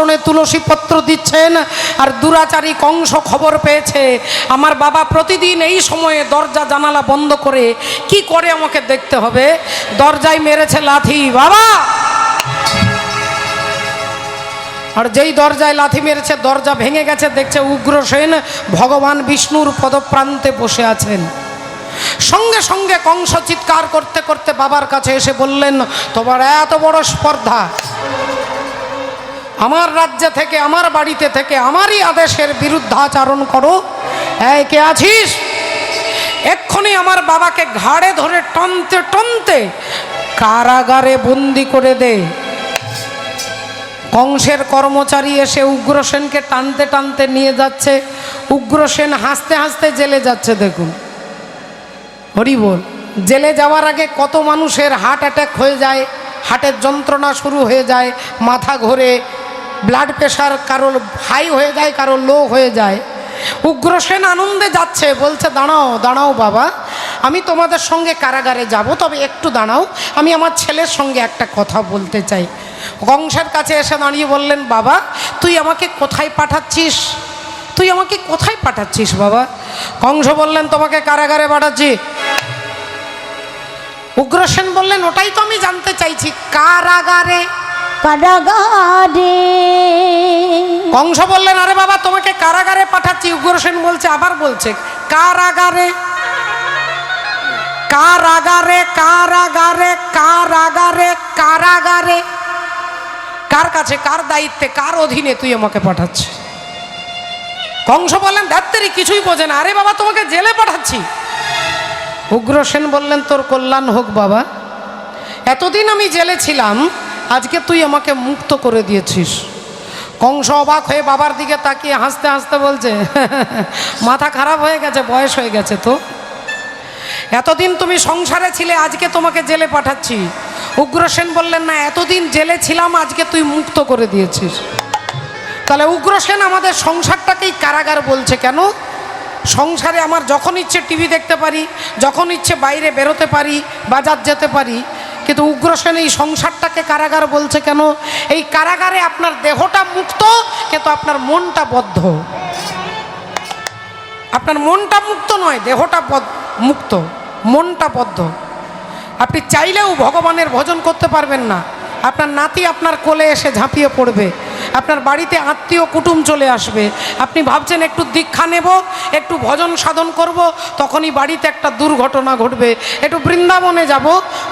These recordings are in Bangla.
চরণে তুলসী পত্র দিচ্ছেন। আর দুরাচারী কংস খবর পেয়েছে আমার বাবা প্রতিদিন এই সময়ে দরজা জানালা বন্ধ করে কি করে আমাকে দেখতে হবে। দরজায় মেরেছে লাথি, বাবা। আর যেই দরজায় লাথি মেরেছে দরজা ভেঙে গেছে, দেখছে উগ্রসেন ভগবান বিষ্ণুর পদপ্রান্তে বসে আছেন। সঙ্গে সঙ্গে কংস চিৎকার করতে করতে বাবার কাছে এসে বললেন, তোমার এত বড় স্পর্ধা, আমার রাজ্য থেকে আমার বাড়িতে থেকে আমারই আদেশের বিরুদ্ধাচরণ করো। এই কে আছিস? এক্ষুনি আমার বাবাকে ঘাড়ে ধরে টানতে টানতে কারাগারে বন্দি করে দে। কংসের কর্মচারী এসে উগ্রসেনকে টানতে টানতে নিয়ে যাচ্ছে। উগ্রসেন হাসতে হাসতে জেলে যাচ্ছে। দেখুন, হরি বল। জেলে যাওয়ার আগে কত মানুষের হার্ট অ্যাটাক হয়ে যায়, হার্টের যন্ত্রণা শুরু হয়ে যায়, মাথা ঘোরে, ব্লাড প্রেশার কারোর হাই হয়ে যায়, কারোর লো হয়ে যায়। উগ্রসেন আনন্দে যাচ্ছে, বলছে দাঁড়াও দাঁড়াও বাবা, আমি তোমাদের সঙ্গে কারাগারে যাব, তবে একটু দাঁড়াও, আমি আমার ছেলের সঙ্গে একটা কথা বলতে চাই। কংসের কাছে এসে দাঁড়িয়ে বললেন, বাবা তুই আমাকে কোথায় পাঠাচ্ছিস? তুই আমাকে কোথায় পাঠাচ্ছিস বাবা? কংস বললেন, তোমাকে কারাগারে পাঠাচ্ছি। উগ্রসেন বললেন, ওটাই তো আমি জানতে চাইছি, কারাগারে? কারাগারে। কংস বললেন, আরে বাবা তোমাকে কারাগারে পাঠাচ্ছি। উগ্রসেন বলছে, আবার বলছে কারাগারে, কারাগারে, কারাগারে, কারাগারে, কারাগারে। কার কাছে, কার দায়িত্বে, কার অধীনে তুই আমাকে পাঠাচ্ছিস? কংস বললেন, ধ্যাত্তেরি কিছুই বোঝে না, আরে বাবা তোমাকে জেলে পাঠাচ্ছি। উগ্রসেন বললেন, তোর কল্যাণ হোক বাবা, এতদিন আমি জেলে ছিলাম, আজকে তুই আমাকে মুক্ত করে দিয়েছিস। কংস অবাক হয়ে বাবার দিকে তাকিয়ে হাসতে হাসতে বলছে, মাথা খারাপ হয়ে গেছে, বয়স হয়ে গেছে তো, এতদিন তুমি সংসারে ছিলে, আজকে তোমাকে জেলে পাঠাচ্ছি। উগ্রসেন বললেন, না এতদিন জেলে ছিলাম, আজকে তুই মুক্ত করে দিয়েছিস। তাহলে উগ্রসেন আমাদের সংসারটাকেই কারাগার বলছে কেন? সংসারে আমার যখন ইচ্ছে টিভি দেখতে পারি, যখন ইচ্ছে বাইরে বেরোতে পারি, বাজার যেতে পারি, কিন্তু উগ্রসেন এই সংসারটাকে কারাগার বলছে কেন? এই কারাগারে আপনার দেহটা মুক্ত, কিন্তু আপনার মনটা বদ্ধ। আপনার মনটা মুক্ত নয়, দেহটা মুক্ত, মনটা বদ্ধ। আপনি চাইলেও ভগবানের ভজন করতে পারবেন না। আপনার নাতি আপনার কোলে এসে ঝাঁপিয়ে পড়বে, আপনার বাড়িতে আত্মীয় কুটুম চলে আসবে, আপনি ভাবছেন একটু দীক্ষা নেব, একটু ভজন সাধন করব, তখনই বাড়িতে একটা দুর্ঘটনা ঘটবে। একটু বৃন্দাবনে যাব,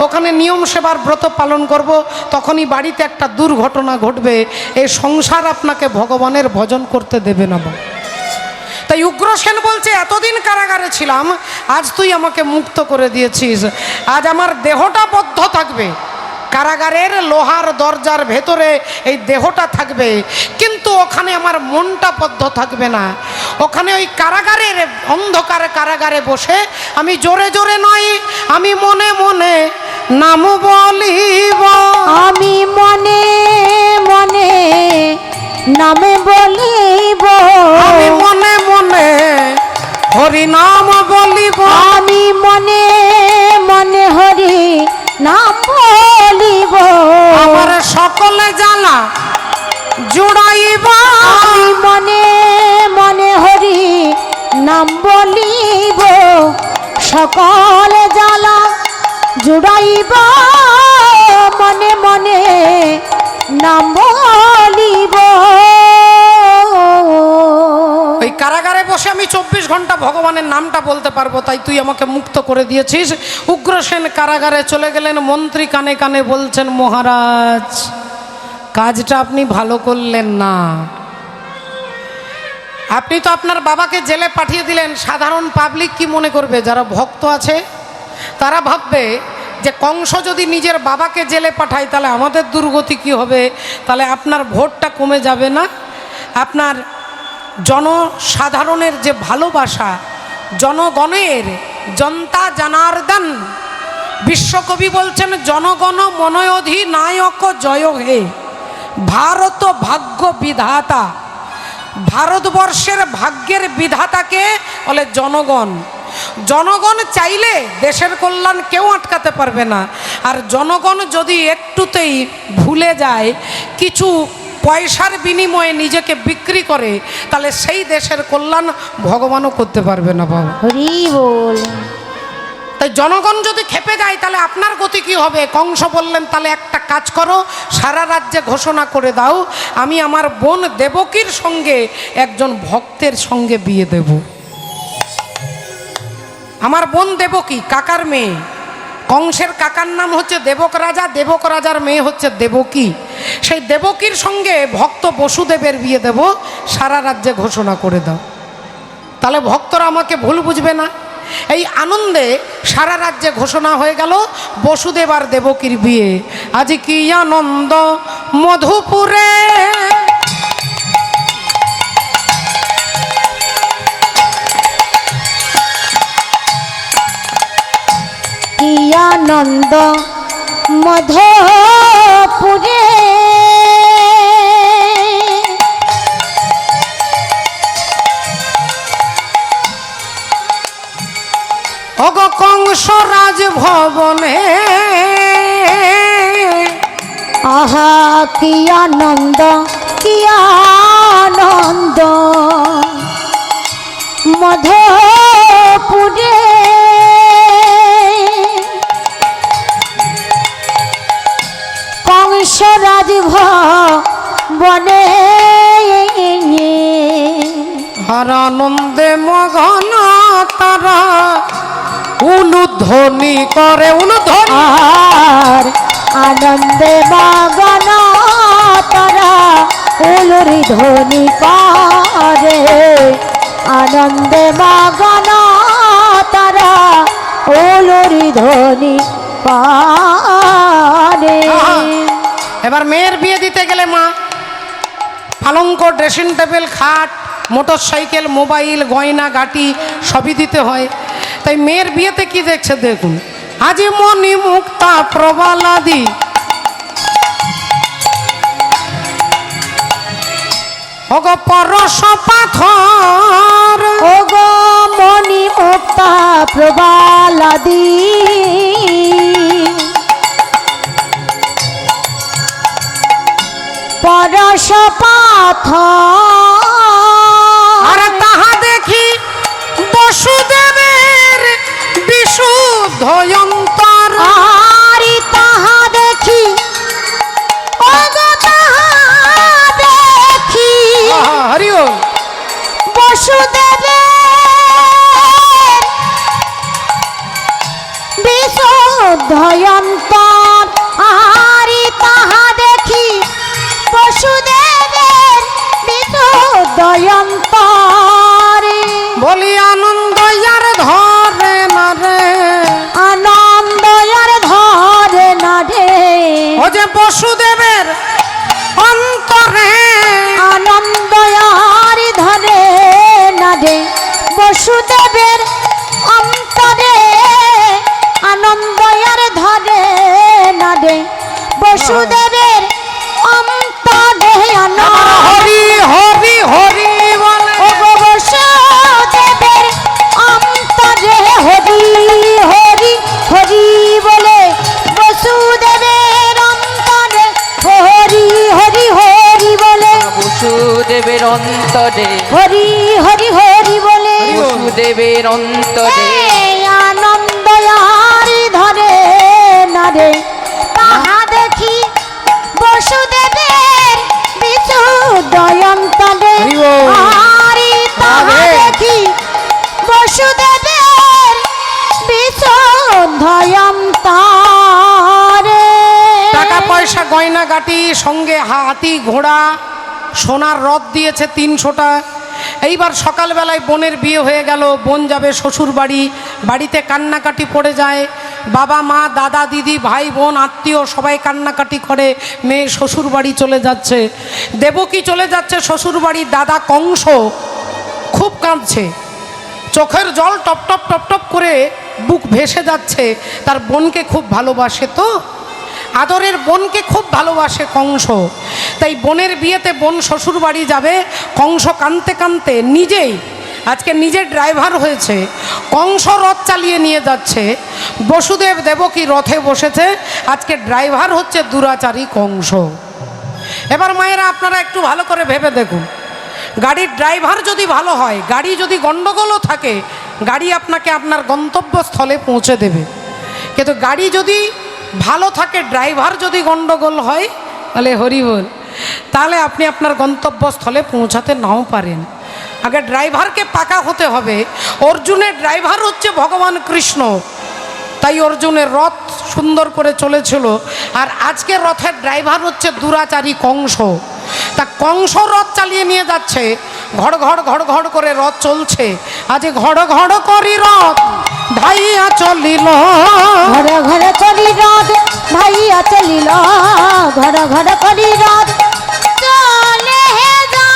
ওখানে নিয়ম সেবার ব্রত পালন করব, তখনই বাড়িতে একটা দুর্ঘটনা ঘটবে। এই সংসার আপনাকে ভগবানের ভজন করতে দেবে না। তাই উগ্রসেন বলছে, এতদিন কারাগারে ছিলাম, আজ তুই আমাকে মুক্ত করে দিয়েছিস, আজ আমার দেহটা বদ্ধ থাকবে। কারাগারের লোহার দরজার ভেতরে এই দেহটা থাকবে, কিন্তু ওখানে আমার মনটা বদ্ধ থাকবে না। ওখানে ওই কারাগারের অন্ধকার কারাগারে বসে আমি জোরে জোরে নয়, আমি মনে মনে নাম বলিব, আমি মনে মনে নামে বলিব, আমি মনে মনে হরি নাম বলিব, আমি মনে মনে হরি নাম বলিব, আমার সকলে জ্বালা জুড়াইব, আমি মনে মনে হরি নাম বলিব, সকল জ্বালা জুড়াইব, মনে মনে নাম বলিব। ওই কারাগারে বসে আমি 24 ঘন্টা ভগবানের নামটা বলতে পারবো, তাই তুই আমাকে মুক্ত করে দিয়েছিস। উগ্রসেন কারাগারে চলে গেলেন। মন্ত্রী কানে কানে বলছেন, মহারাজ কাজটা আপনি ভালো করলেন না, আপনি তো আপনার বাবাকে জেলে পাঠিয়ে দিলেন। সাধারণ পাবলিক কি মনে করবে? যারা ভক্ত আছে তারা ভাববে যে কংস যদি নিজের বাবাকে জেলে পাঠায় তাহলে আমাদের দুর্গতি কি হবে, তাহলে আপনার ভোটটা কমে যাবে না। আপনার জনসাধারণের যে ভালোবাসা, জনগণের, জনতা জনার্দন, বিশ্বকবি বলছেন, জনগণ মনোয়ধি নায়ক জয় হে, ভারত ভাগ্য বিধাতা। ভারতবর্ষের ভাগ্যের বিধাতাকে বলে জনগণ। জনগণ চাইলে দেশের কল্যাণ কেউ আটকাতে পারবে না। আর জনগণ যদি একটুতেই ভুলে যায়, কিছু পয়সার বিনিময়ে নিজেকে বিক্রি করে, তাহলে সেই দেশের কল্যাণ ভগবানও করতে পারবে না বাবা। হরি বল। তাই জনগণ যদি খেপে যায় তাহলে আপনার গতি কি হবে? কংস বললেন, তাহলে একটা কাজ করো, সারা রাজ্যে ঘোষণা করে দাও আমি আমার বোন দেবকীর সঙ্গে একজন ভক্তের সঙ্গে বিয়ে দেব। আমার বোন দেবকী কাকার মেয়ে, কংসের কাকার নাম হচ্ছে দেবক রাজা, দেবক রাজার মেয়ে হচ্ছে দেবকী। সেই দেবকীর সঙ্গে ভক্ত বসুদেবের বিয়ে দেব, সারা রাজ্যে ঘোষণা করে দাও, তাহলে ভক্তরা আমাকে ভুল বুঝবে না। এই আনন্দে সারা রাজ্যে ঘোষণা হয়ে গেল বসুদেব আর দেবকীর বিয়ে। আজ কি আনন্দ মধুপুরে, কি আনন্দ মধুপুরে, অগ কংস রাজভবনে, আহা কি আনন্দ, কি আনন্দ মধুপুরে, কংস রাজভবনে, আর আনন্দে মগন তারা উলুধ্বনি করে, উলুধ্বনি আর আনন্দে মগন তারা উলুরি ধ্বনি করে, আনন্দে মগন তারা উলুরি ধ্বনি করে। এবার মেয়ের বিয়ে দিতে গেলে মা পালঙ্ক, ড্রেসিং টেবিল, খাট, মোটর সাইকেল, মোবাইল, গয়না গাটি সবই দিতে হয়। তাই মেয়ের বিয়েতে কি দেখছে দেখুন, আজি মণি মুক্তা প্রবালাদি, ওগো পরশ পাথর, ওগো মণি মুক্তা প্রবালাদি, পরশ পাথর, আর তাহা দেখি বসুদেবের বিশুদ্ধ অন্তর, আর তাহা দেখি, ওগো তাহা দেখি হরি ও বসুদেবের বিশুদ্ধ অন্তর, আর তাহা দেখি বসুদেবের বিশুদ্ধ অন্তর, বলি আনন্দ আর ধরে না রে, আনন্দ আর ধরে না রে, ও যে বসুদেবের অন্তরে, আনন্দ আর ধরে না রে, বসুদেবের অন্তরে, আনন্দ আর ধরে না রে, বসুদেবের অন্তরে আনন্দ, হরি হরি হরি বলে, ও গো বসুদেবের অন্তরে হরি হরি হরি বলে, বসুদেবের অন্তরে হরি হরি হরি বলে, বসুদেবের অন্তরে, হরি হরি হরি বলে, বসুদেবের অন্তরে, এই আনন্দ আর ধরে না রে, তাহা দেখি বসুদেবের বিশুদ্ধ অন্তরে, হরি বল। আর তাহা আরে। দেখি বসুদেবের বিশুদ্ধ অন্তরে। টাকা পয়সা গয়না গাটি সঙ্গে হাতি ঘোড়া সোনার রথ দিয়েছে 300টা। এইবার সকালবেলায় বোনের বিয়ে হয়ে গেল, বোন যাবে শ্বশুর বাড়ি, বাড়িতে কান্নাকাটি পড়ে যায়, বাবা মা দাদা দিদি ভাই বোন আত্মীয় সবাই কান্নাকাটি করে, মেয়ে শ্বশুর বাড়ি চলে যাচ্ছে। দেবকী চলে যাচ্ছে শ্বশুর বাড়ি, দাদা কংস খুব কাঁদছে, চোখের জল টপ টপ টপ টপ করে বুক ভেসে যাচ্ছে। তার বোনকে খুব ভালোবাসে, তো আদরের বোনকে খুব ভালোবাসে কংস। তাই বোনের বিয়েতে বোন শ্বশুর বাড়ি যাবে, কংস কাঁদতে কাঁদতে নিজেই আজকে নিজে ড্রাইভার হয়েছে, কংস রথ চালিয়ে নিয়ে যাচ্ছে, বসুদেব দেবকী রথে বসেছে, আজকে ড্রাইভার হচ্ছে দুরাচারী কংস। এবার মায়েরা আপনারা একটু ভালো করে ভেবে দেখুন, গাড়ির ড্রাইভার যদি ভালো হয়, গাড়ি যদি গণ্ডগোলও থাকে, গাড়ি আপনাকে আপনার গন্তব্যস্থলে পৌঁছে দেবে। কিন্তু গাড়ি যদি ভালো থাকে, ড্রাইভার যদি গণ্ডগোল হয়, তাহলে হরি বল, তাহলে আপনি আপনার গন্তব্যস্থলে পৌঁছাতে নাও পারেন। আগে ড্রাইভারকে পাকা হতে হবে। অর্জুনের ড্রাইভার হচ্ছে ভগবান কৃষ্ণ, তাই অর্জুনের রথ সুন্দর করে চলেছিল। আর আজকের রথের ড্রাইভার হচ্ছে দুরাচারী কংস। তা কংস রথ চালিয়ে নিয়ে যাচ্ছে, ঘড় ঘড় ঘড় ঘড় করে রথ চলছে। আজ ঘড় ঘড় করি রথ ধাইয়া চলিল, ঘর ঘর করি রথ ভাইয়া চলিল, ঘর ঘর করি রথ চলে যায়।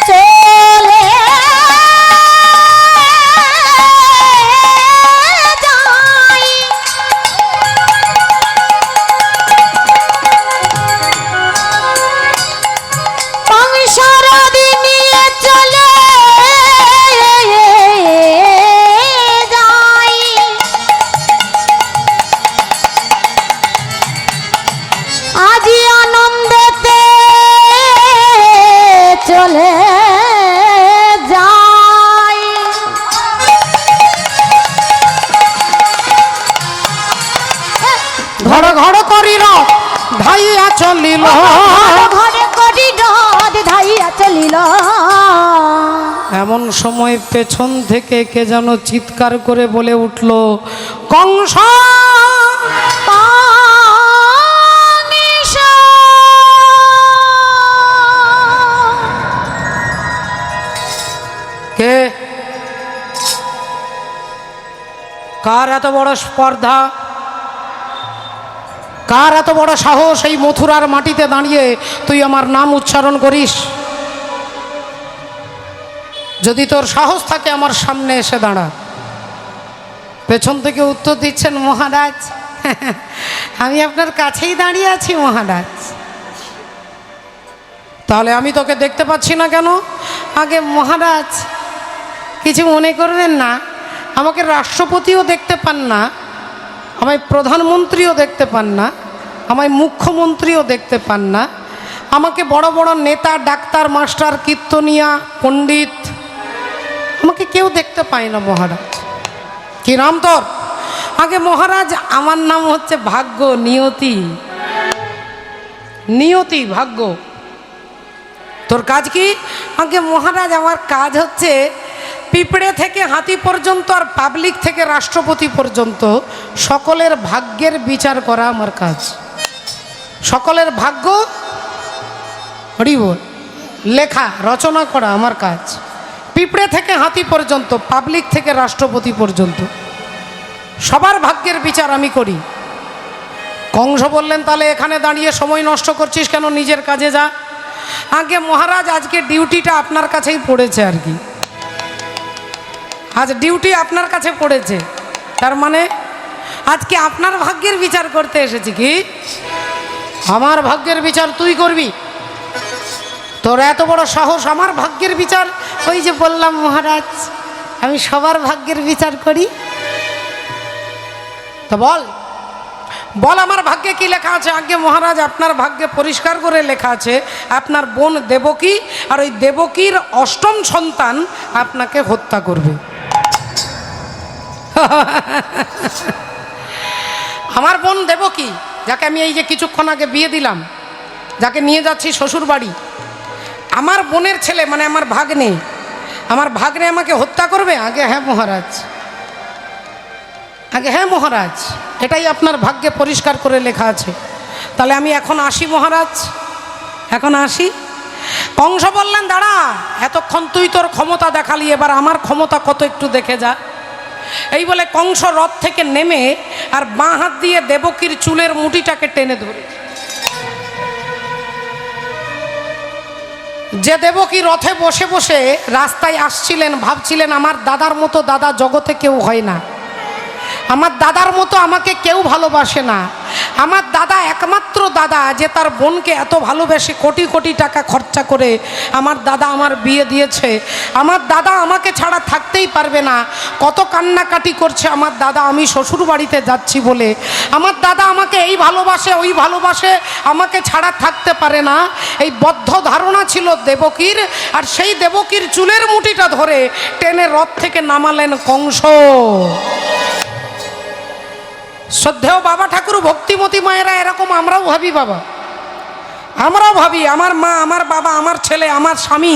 চলে যায়। সংসারদি নিয়ে চলে যাই। আজি আনন্দেতে চলে যাই। ঘড় ঘড় করি রথ ধাইয়া চলিল, ঘরে করি রথ ধাইয়া চলিল। এমন সময় পেছন থেকে কে যেন চিৎকার করে বলে উঠল, কংস কংস কে? কার এত বড় স্পর্ধা, কার এত বড় সাহস এই মথুরার মাটিতে দাঁড়িয়ে তুই আমার নাম উচ্চারণ করিস? যদি তোর সাহস থাকে আমার সামনে এসে দাঁড়া। পেছন থেকে উত্তর দিচ্ছেন, মহারাজ আমি আপনার কাছেই দাঁড়িয়ে আছি মহারাজ। তাহলে আমি তোকে দেখতে পাচ্ছি না কেন? আগে মহারাজ কিছু মনে করবেন না, আমাকে রাষ্ট্রপতিও দেখতে পান না, আমায় প্রধানমন্ত্রীও দেখতে পান না, আমায় মুখ্যমন্ত্রীও দেখতে পান না, আমাকে বড় বড় নেতা, ডাক্তার, মাস্টার, কীর্তনিয়া, পণ্ডিত, আমাকে কেউ দেখতে পায় না মহারাজ। কি নাম তোর? আগে মহারাজ আমার নাম হচ্ছে ভাগ্য, নিয়তি। নিয়তি, ভাগ্য। তোর কাজ কি? আগে মহারাজ আমার কাজ হচ্ছে পিঁপড়ে থেকে হাতি পর্যন্ত আর পাবলিক থেকে রাষ্ট্রপতি পর্যন্ত সকলের ভাগ্যের বিচার করা আমার কাজ। সকলের ভাগ্য হরিবল লেখা, রচনা করা আমার কাজ। পিঁপড়ে থেকে হাতি পর্যন্ত, পাবলিক থেকে রাষ্ট্রপতি পর্যন্ত সবার ভাগ্যের বিচার আমি করি। কংস বললেন, তাহলে এখানে দাঁড়িয়ে সময় নষ্ট করছিস কেন, নিজের কাজে যা। আগে মহারাজ আজকে ডিউটিটা আপনার কাছেই পড়েছে আর কি, আজ ডিউটি আপনার কাছে পড়েছে, তার মানে আজকে আপনার ভাগ্যের বিচার করতে এসেছি। কি আমার ভাগ্যের বিচার তুই করবি? তোর এত বড় সাহস আমার ভাগ্যের বিচার? ওই যে বললাম মহারাজ আমি সবার ভাগ্যের বিচার করি। তো বল বল আমার ভাগ্যে কি লেখা আছে? আগে মহারাজ আপনার ভাগ্যে পরিষ্কার করে লেখা আছে আপনার বোন দেবকী, আর ওই দেবকীর অষ্টম সন্তান আপনাকে হত্যা করবে। আমার বোন দেবকী, যাকে আমি এই যে কিছুক্ষণ আগে বিয়ে দিলাম, যাকে নিয়ে যাচ্ছি শ্বশুর বাড়ি, আমার বোনের ছেলে মানে আমার ভাগ্নে, আমার ভাগ্নে আমাকে হত্যা করবে? আগে হ্যাঁ মহারাজ, আগে হ্যাঁ মহারাজ, এটাই আপনার ভাগ্যে পরিষ্কার করে লেখা আছে। তাহলে আমি এখন আসি মহারাজ, এখন আসি। কংস বললেন, দাঁড়া, এতক্ষণ তুই তোর ক্ষমতা দেখালি, এবার আমার ক্ষমতা কত একটু দেখে যা। এই বলে কংস রথ থেকে নেমে আর বাঁ হাত দিয়ে দেবকীর চুলের মুঠিটাকে টেনে ধরে। যে দেবকী রথে বসে বসে রাস্তায় আসছিলেন, ভাবছিলেন আমার দাদার মতো দাদা জগতে কেউ হয় না, আমার দাদার মতো আমাকে কেউ ভালোবাসে না, আমার দাদা একমাত্র দাদা যে তার বোনকে এত ভালোবেসে কোটি কোটি টাকা খরচা করে আমার দাদা আমার বিয়ে দিয়েছে। আমার দাদা আমাকে ছাড়া থাকতেই পারবে না। কত কান্নাকাটি করছে আমার দাদা আমি শ্বশুর বাড়িতে যাচ্ছি বলে। আমার দাদা আমাকে এই ভালোবাসে ওই ভালোবাসে, আমাকে ছাড়া থাকতে পারে না। এই বদ্ধ ধারণা ছিল দেবকীর। আর সেই দেবকীর চুলের মুঠিটা ধরে টেনে রথ থেকে নামালেন কংস। শ্রদ্ধেয় বাবা ঠাকুর, ভক্তিমতী মায়েরা, এরকম আমরাও ভাবি বাবা, আমরাও ভাবি আমার মা, আমার বাবা, আমার ছেলে, আমার স্বামী,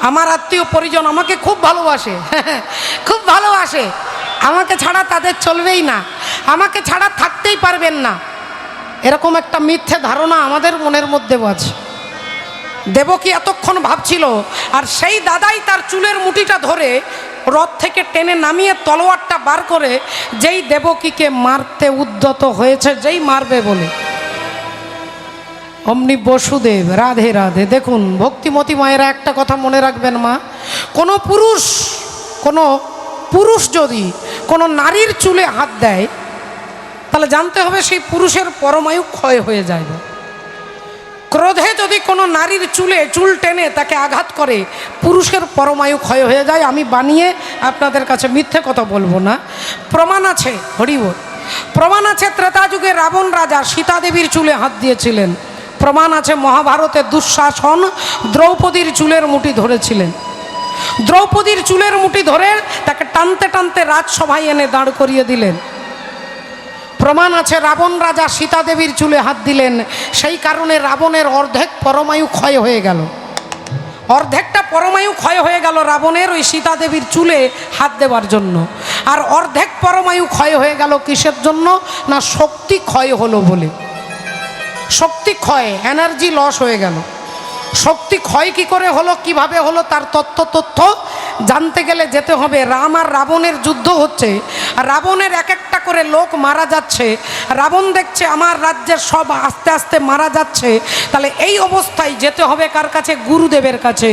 আমার আত্মীয় পরিজন আমাকে খুব ভালোবাসে, খুব ভালোবাসে, আমাকে ছাড়া তাদের চলবেই না, আমাকে ছাড়া থাকতেই পারবেন না। এরকম একটা মিথ্যে ধারণা আমাদের মনের মধ্যেও আছে। দেবকী এতক্ষণ ভাবছিল, আর সেই দাদাই তার চুলের মুঠিটা ধরে রথ থেকে টেনে নামিয়ে তলোয়ারটা বার করে যেই দেবকীকে মারতে উদ্যত হয়েছে, যেই মারবে বলে, অমনি বসুদেব, রাধে রাধে। দেখুন ভক্তিমতী মায়েরা একটা কথা মনে রাখবেন মা, কোনো পুরুষ যদি কোনো নারীর চুলে হাত দেয় তাহলে জানতে হবে সেই পুরুষের পরমায়ু ক্ষয় হয়ে যায়। ক্রোধে যদি কোনো নারীর চুল টেনে তাকে আঘাত করে পুরুষের পরমায়ু ক্ষয় হয়ে যায়। আমি বানিয়ে আপনাদের কাছে মিথ্যে কথা বলবো না, প্রমাণ আছে, হরিবল। প্রমাণ আছে ত্রেতা যুগে রাবণ রাজা সীতা দেবীর চুলে হাত দিয়েছিলেন। প্রমাণ আছে মহাভারতে দুঃশাসন দ্রৌপদীর চুলের মুঠি ধরেছিলেন। দ্রৌপদীর চুলের মুঠি ধরে তাকে টানতে টানতে রাজসভায় এনে দাঁড় করিয়ে দিলেন। প্রমাণ আছে রাবণ রাজা সীতা দেবীর চুলে হাত দিলেন, সেই কারণে রাবণের অর্ধেক পরমায়ু ক্ষয় হয়ে গেল। অর্ধেকটা পরমায়ু ক্ষয় হয়ে গেল রাবণের ওই সীতা দেবীর চুলে হাত দেওয়ার জন্য। আর অর্ধেক পরমায়ু ক্ষয় হয়ে গেল কিসের জন্য? না শক্তি ক্ষয় হলো বলে। শক্তি ক্ষয়, এনার্জি লস হয়ে গেল। শক্তি ক্ষয় কি করে হলো, কিভাবে হলো, তার তথ্য জানতে গেলে যেতে হবে। রাম আর রাবণের যুদ্ধ হচ্ছে, রাবণের এক একটা করে লোক মারা যাচ্ছে। রাবণ দেখছে আমার রাজ্যের সব আস্তে আস্তে মারা যাচ্ছে, তাহলে এই অবস্থায় যেতে হবে কার কাছে? গুরুদেবের কাছে।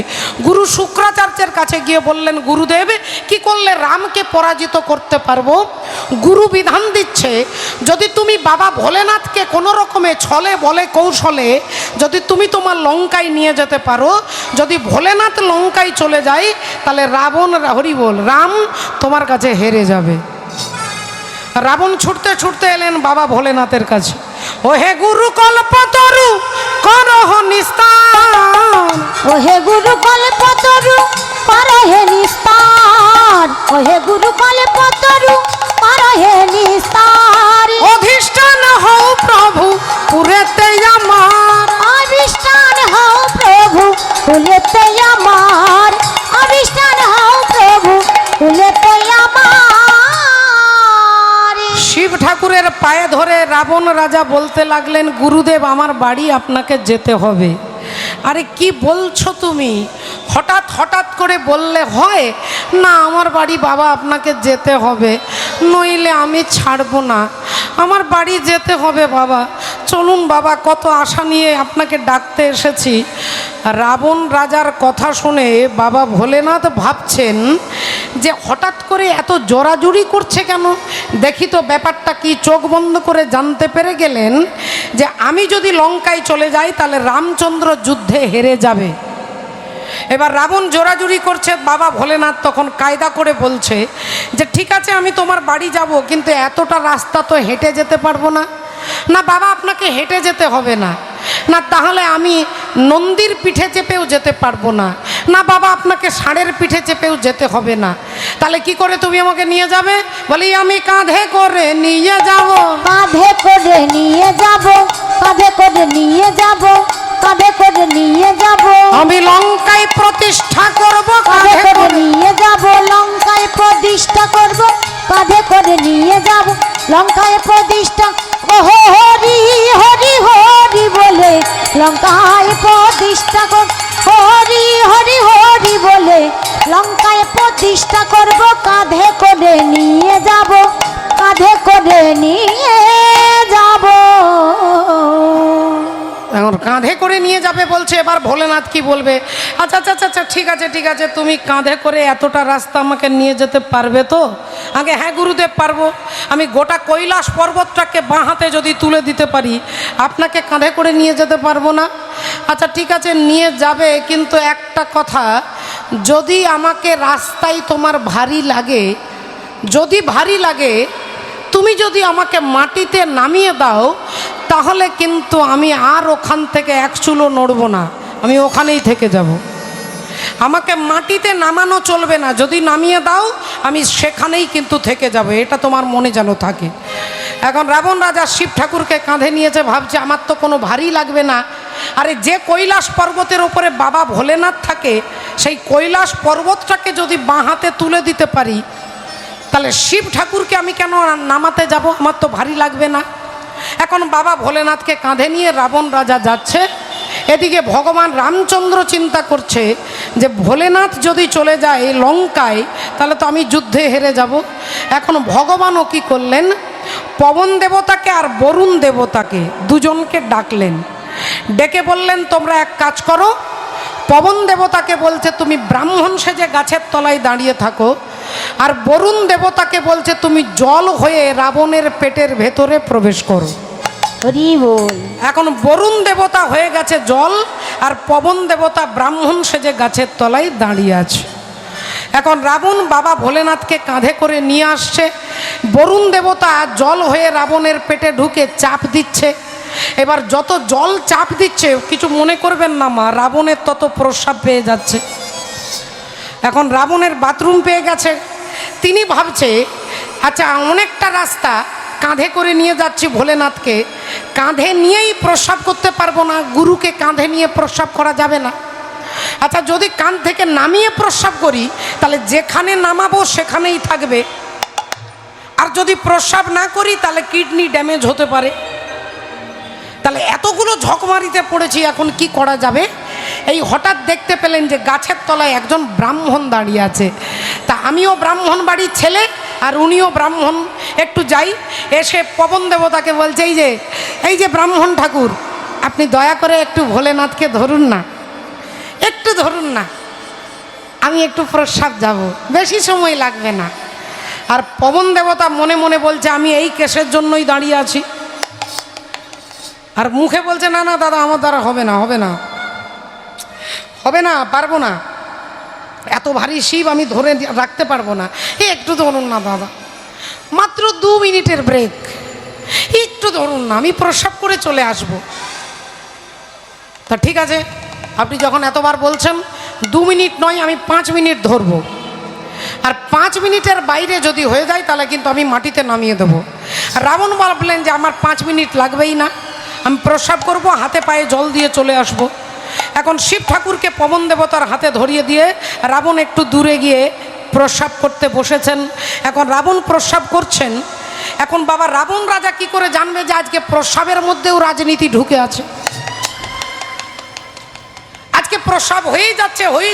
গুরু শুক্রাচার্যের কাছে গিয়ে বললেন, গুরুদেব কি করলে রামকে পরাজিত করতে পারবো? গুরু বিধান দিচ্ছে, যদি তুমি বাবা ভোলেনাথকে কোনো রকমে ছলে বলে কৌশলে যদি তুমি তোমার লঙ্কায় নিয়ে যেতে পারো, যদি ভোলেনাথ লঙ্কায় চলে যায়, তাহলে রাবণ, হরিবল, রাম তোমার কাছে হেরে যাবে। রাবণ ছুটতে ছুটতে এলেন বাবা ভোলেনাথের কাছে। ও হে গুরু কল্পতরু করহ নিস্তার, ও হে গুরু কল্পতরু করহে নিস্তার, ও হে গুরু কল্পতরু করহে নিস্তার। অধিষ্ঠান হও প্রভু পুরেতে আমার, অধিষ্ঠান হও প্রভু পুরেতে আমার, অধিষ্ঠান হও প্রভু পুরেতে আমার। শিব ঠাকুরের পায়ে ধরে রাবণ রাজা বলতে লাগলেন, গুরুদেব আমার বাড়ি আপনাকে যেতে হবে। আরে কি বলছো তুমি? হঠাৎ হঠাৎ করে বললে হয় না? আমার বাড়ি বাবা আপনাকে যেতে হবে, নইলে আমি ছাড়বো না, আমার বাড়ি যেতে হবে বাবা, চলুন বাবা, কত আশা নিয়ে আপনাকে ডাকতে এসেছি। রাবণ রাজার কথা শুনে বাবা ভোলেনাথ ভাবছেন যে হঠাৎ করে এত জোরাজুরি করছে কেন, দেখি তো ব্যাপারটা কি। চোখ বন্ধ করে জানতে পেরে গেলেন যে আমি যদি লঙ্কায় চলে যাই তাহলে রামচন্দ্র যুদ্ধে হেরে যাবে। এবার রাবণ জোরাজুরি করছে, বাবা ভোলেনাথ তখন কায়দা করে বলছে যে ঠিক আছে আমি তোমার বাড়ি যাব, কিন্তু এতটা রাস্তা তো হেঁটে যেতে পারবো না। না বাবা আপনাকে হেঁটে যেতে হবে না। না তাহলে আমি নন্দীর পিঠে চেপেও যেতে পারবো না। না বাবা আপনাকে ষাঁড়ের পিঠে চেপেও যেতে হবে না। তাহলে কি করে তুমি আমাকে নিয়ে যাবে? বলি আমি কাঁধে করে নিয়ে যাব, কাঁধে করে নিয়ে যাব, কাঁধে করে নিয়ে যাব, কাঁধে করে নিয়ে যাব। আমি লঙ্কায় প্রতিষ্ঠা করব, কাঁধে করে নিয়ে যাব, লঙ্কায় প্রতিষ্ঠা করব, কাঁধে করে নিয়ে যাব, লঙ্কায় প্রতিষ্ঠা। ওহো হরি হরি হরি বলে লঙ্কায় প্রতিষ্ঠা কর, হরি হরি হরি বলে লঙ্কায় প্রতিষ্ঠা করব, কাঁধে করে নিয়ে যাব, কাঁধে করে নিয়ে যাব। এখন কাঁধে করে নিয়ে যাবে বলছে, এবার ভোলেনাথ কি বলবে? আচ্ছা আচ্ছা আচ্ছা আচ্ছা, ঠিক আছে ঠিক আছে, তুমি কাঁধে করে এতটা রাস্তা আমাকে নিয়ে যেতে পারবে তো? আগে হ্যাঁ গুরুদেব পারবো, আমি গোটা কৈলাস পর্বতটাকে বাঁ হাতে যদি তুলে দিতে পারি, আপনাকে কাঁধে করে নিয়ে যেতে পারবো না? আচ্ছা ঠিক আছে, নিয়ে যাবে, কিন্তু একটা কথা, যদি আমাকে রাস্তায় তোমার ভারী লাগে, যদি ভারী লাগে, তুমি যদি আমাকে মাটিতে নামিয়ে দাও, তাহলে কিন্তু আমি আর ওখান থেকে এক চুলো নড়ব না, আমি ওখানেই থেকে যাব। আমাকে মাটিতে নামানো চলবে না, যদি নামিয়ে দাও আমি সেখানেই কিন্তু থেকে যাব, এটা তোমার মনে যেন থাকে। এখন রাবণ রাজা শিব ঠাকুরকে কাঁধে নিয়েছে, ভাবছে আমার তো কোনো ভারী লাগবে না। আরে যে কৈলাস পর্বতের ওপরে বাবা ভোলেনাথ থাকে, সেই কৈলাস পর্বতটাকে যদি বাঁ হাতে তুলে দিতে পারি, তাহলে শিব ঠাকুরকে আমি কেন নামাতে যাব? আমার তো ভারী লাগবে না। এখন বাবা ভোলেনাথকে কাঁধে নিয়ে রাবণ রাজা যাচ্ছে, এদিকে ভগবান রামচন্দ্র চিন্তা করছে যে ভোলেনাথ যদি চলে যায় লঙ্কায়, তাহলে তো আমি যুদ্ধে হেরে যাব। এখন ভগবানও কি করলেন, পবন দেবতাকে আর বরুণ দেবতাকে দুজনকে ডাকলেন, ডেকে বললেন তোমরা এক কাজ করো, পবন দেবতাকে বলছে তুমি ব্রাহ্মণ সেজে গাছের তলায় দাঁড়িয়ে থাকো, আর বরুণ দেবতাকে বলছে তুমি জল হয়ে রাবণের পেটের ভেতরে প্রবেশ করো। হরি বল। এখন বরুণ দেবতা হয়ে গেছে জল, আর পবন দেবতা ব্রাহ্মণ সেজে গাছের তলায় দাঁড়িয়ে আছে। এখন রাবণ বাবা ভোলেনাথকে কাঁধে করে নিয়ে আসছে, বরুণ দেবতা জল হয়ে রাবণের পেটে ঢুকে চাপ দিচ্ছে। এবার যত জল চাপ দিচ্ছে, কিছু মনে করবেন না মা, রাবণের তত প্রস্রাব পেয়ে যাচ্ছে। এখন রাবণের বাথরুম পেয়ে গেছে, তিনি ভাবছে আচ্ছা অনেকটা রাস্তা কাঁধে করে নিয়ে যাচ্ছি ভোলেনাথকে, কাঁধে নিয়েই প্রস্রাব করতে পারবো না, গুরুকে কাঁধে নিয়ে প্রস্রাব করা যাবে না। আচ্ছা যদি কাঁধ থেকে নামিয়ে প্রস্রাব করি, তাহলে যেখানে নামাবো সেখানেই থাকবে, আর যদি প্রস্রাব না করি তাহলে কিডনি ড্যামেজ হতে পারে। তাহলে এতগুলো ঝকমারিতে পড়েছি, এখন কি করা যাবে? এই হঠাৎ দেখতে পেলেন যে গাছের তলায় একজন ব্রাহ্মণ দাঁড়িয়ে আছে। তা আমিও ব্রাহ্মণ বাড়ির ছেলে, আর উনিও ব্রাহ্মণ, একটু যাই, এসে পবন দেবতাকে বলছে এই যে ব্রাহ্মণ ঠাকুর, আপনি দয়া করে একটু ভোলেনাথকে ধরুন না, একটু ধরুন না, আমি একটু প্রস্রাব যাব, বেশি সময় লাগবে না। আর পবন দেবতা মনে মনে বলছে আমি এই কেসের জন্যই দাঁড়িয়ে আছি, আর মুখে বলছে না না দাদা আমার দ্বারা হবে না, হবে না, হবে না, পারবো না, এত ভারী শিব আমি ধরে রাখতে পারবো না, একটু ধরুন না দাদা, মাত্র 2 মিনিটের ব্রেক, একটু ধরুন না, আমি প্রস্রাব করে চলে আসব। তা ঠিক আছে, আপনি যখন এতবার বলছেন, 2 মিনিট নয় আমি 5 মিনিট ধরবো, আর 5 মিনিটের বাইরে যদি হয়ে যায় তাহলে কিন্তু আমি মাটিতে নামিয়ে দেবো। রাবণ ভাবলেন যে আমার 5 মিনিট লাগবেই না, আমি প্রস্রাব করব, হাতে পায়ে জল দিয়ে চলে আসব। এখন শিব ঠাকুরকে পবন দেবতার হাতে ধরিয়ে দিয়ে রাবণ একটু দূরে গিয়ে প্রস্রাব করতে বসেছেন। এখন রাবণ প্রস্রাব করছেন, এখন বাবা রাবণ রাজা কি করে জানবে যে আজকে প্রস্রাবের মধ্যেও রাজনীতি ঢুকে আছে? আজকে প্রস্রাব হয়েই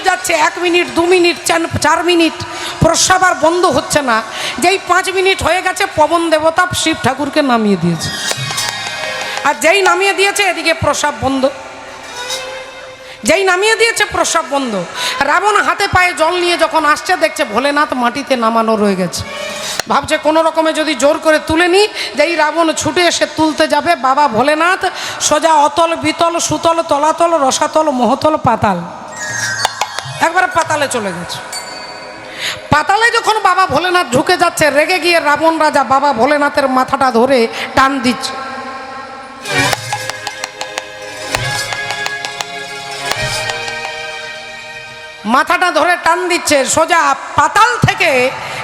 যাচ্ছে 1 মিনিট 2 মিনিট 4 মিনিট, প্রস্রাব আর বন্ধ হচ্ছে না। যেই 5 মিনিট হয়ে গেছে, পবন দেবতা শিব ঠাকুরকে নামিয়ে দিয়েছে, আর যেই নামিয়ে দিয়েছে এদিকে প্রস্রাব বন্ধ, যেই নামিয়ে দিয়েছে প্রস্রাব বন্ধ। রাবণ হাতে পায়ে জল নিয়ে যখন আসছে, দেখছে ভোলেনাথ মাটিতে নামানো রয়ে গেছে, ভাবছে কোনো রকমে যদি জোর করে তুলে নিই, যেই রাবণ ছুটে এসে তুলতে যাবে, বাবা ভোলেনাথ সোজা অতল বিতল সুতল তলাতল রসাতল মহতল পাতাল, একবারে পাতালে চলে গেছে। পাতালে যখন বাবা ভোলেনাথ ঢুকে যাচ্ছে, রেগে গিয়ে রাবণ রাজা বাবা ভোলেনাথের মাথাটা ধরে টান দিচ্ছে। মাথাটা ধরে টান দিচ্ছে, সোজা পাতাল থেকে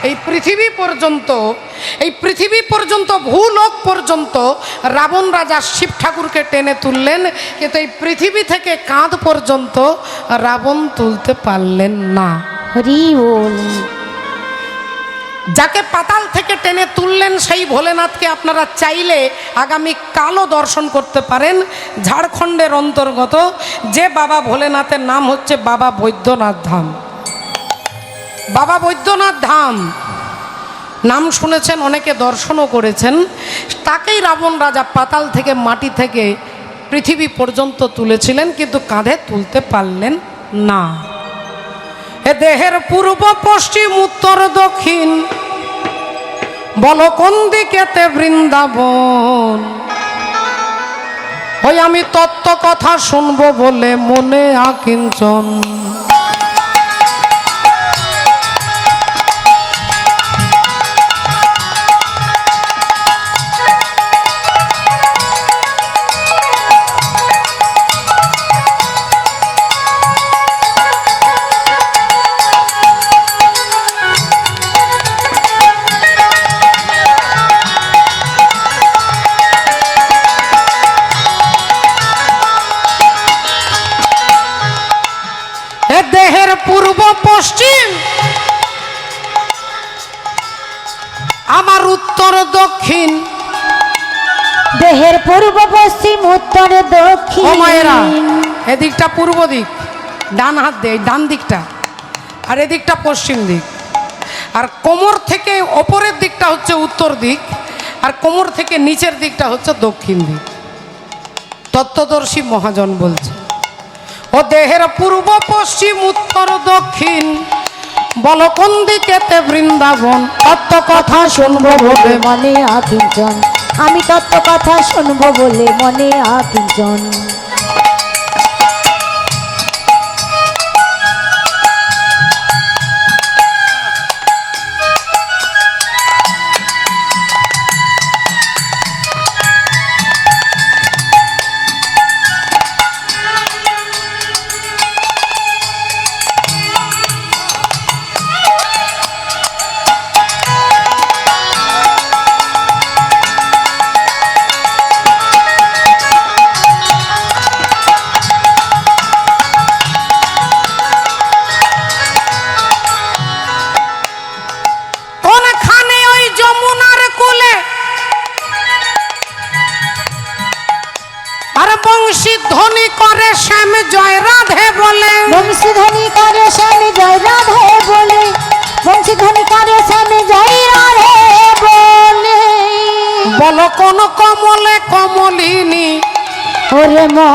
এই পৃথিবী পর্যন্ত ভূলোক পর্যন্ত রাবণ রাজা শিব ঠাকুরকে টেনে তুললেন, কিন্তু এই পৃথিবী থেকে কাঁধ পর্যন্ত রাবণ তুলতে পারলেন না। হরি বল। যাকে পাতাল থেকে টেনে তুললেন সেই ভোলেনাথকে আপনারা চাইলে আগামী কালও দর্শন করতে পারেন। ঝাড়খণ্ডের অন্তর্গত যে বাবা ভোলেনাথের নাম হচ্ছে বাবা বৈদ্যনাথ ধাম। বাবা বৈদ্যনাথ ধাম নাম শুনেছেন, অনেকে দর্শনও করেছেন। তাকেই রাবণ রাজা পাতাল থেকে মাটি থেকে পৃথিবী পর্যন্ত তুলেছিলেন, কিন্তু কাঁধে তুলতে পারলেন না। এ দেহের পূর্ব পশ্চিম উত্তর দক্ষিণ, বলো কোন দিকেতে বৃন্দাবন। ওই আমি তত্ত্ব কথা শুনবো বলে মনে আকিঞ্চন। দেহের পূর্ব পশ্চিম, আমার উত্তর দক্ষিণ। দেহের পূর্ব পশ্চিম উত্তর দক্ষিণ। ও মায়েরা, এদিকটা পূর্ব দিক, ডান হাত দিয়ে ডান দিকটা, আর এদিকটা পশ্চিম দিক। আর কোমর থেকে ওপরের দিকটা হচ্ছে উত্তর দিক, আর কোমর থেকে নিচের দিকটা হচ্ছে দক্ষিণ দিক। তত্ত্বদর্শী মহাজন বলছে, ও দেহের পূর্ব পশ্চিম উত্তর দক্ষিণ, বলো কোন দিকেতে বৃন্দাবন। তত্ত্ব কথা শুনবো বলে মনে আকিঞ্চন, আমি তত্ত্ব কথা শুনবো বলে মনে আকিঞ্চন। বংশীধ্বনি করে শ্যাম জয় রাধে বলে, বংশীধ্বনি করে শ্যাম জয় রাধে বলে, বংশীধ্বনি করে শ্যাম জয় রাধে বলে। বলো কোন কমলে কমলিনী, ওরে মা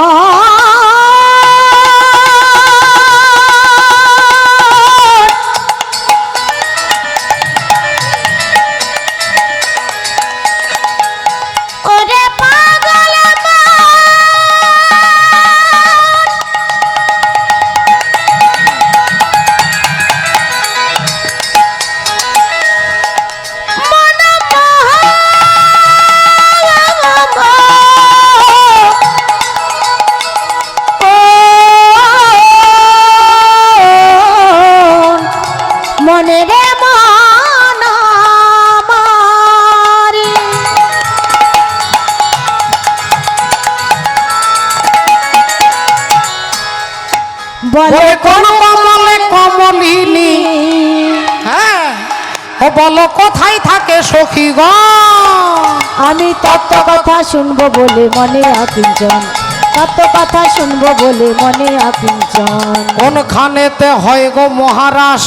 বলে কোন কমলে কমলিনী। হ্যাঁ, ও বলো কোথায় থাকে সখী গো। আমি তত্ত্ব কথা শুনবো বলে মনে আকিঞ্চন, তত্ত্ব কথা শুনবো বলে মনে আকিঞ্চন। কোনখানেতে হয় গো মহারাজ,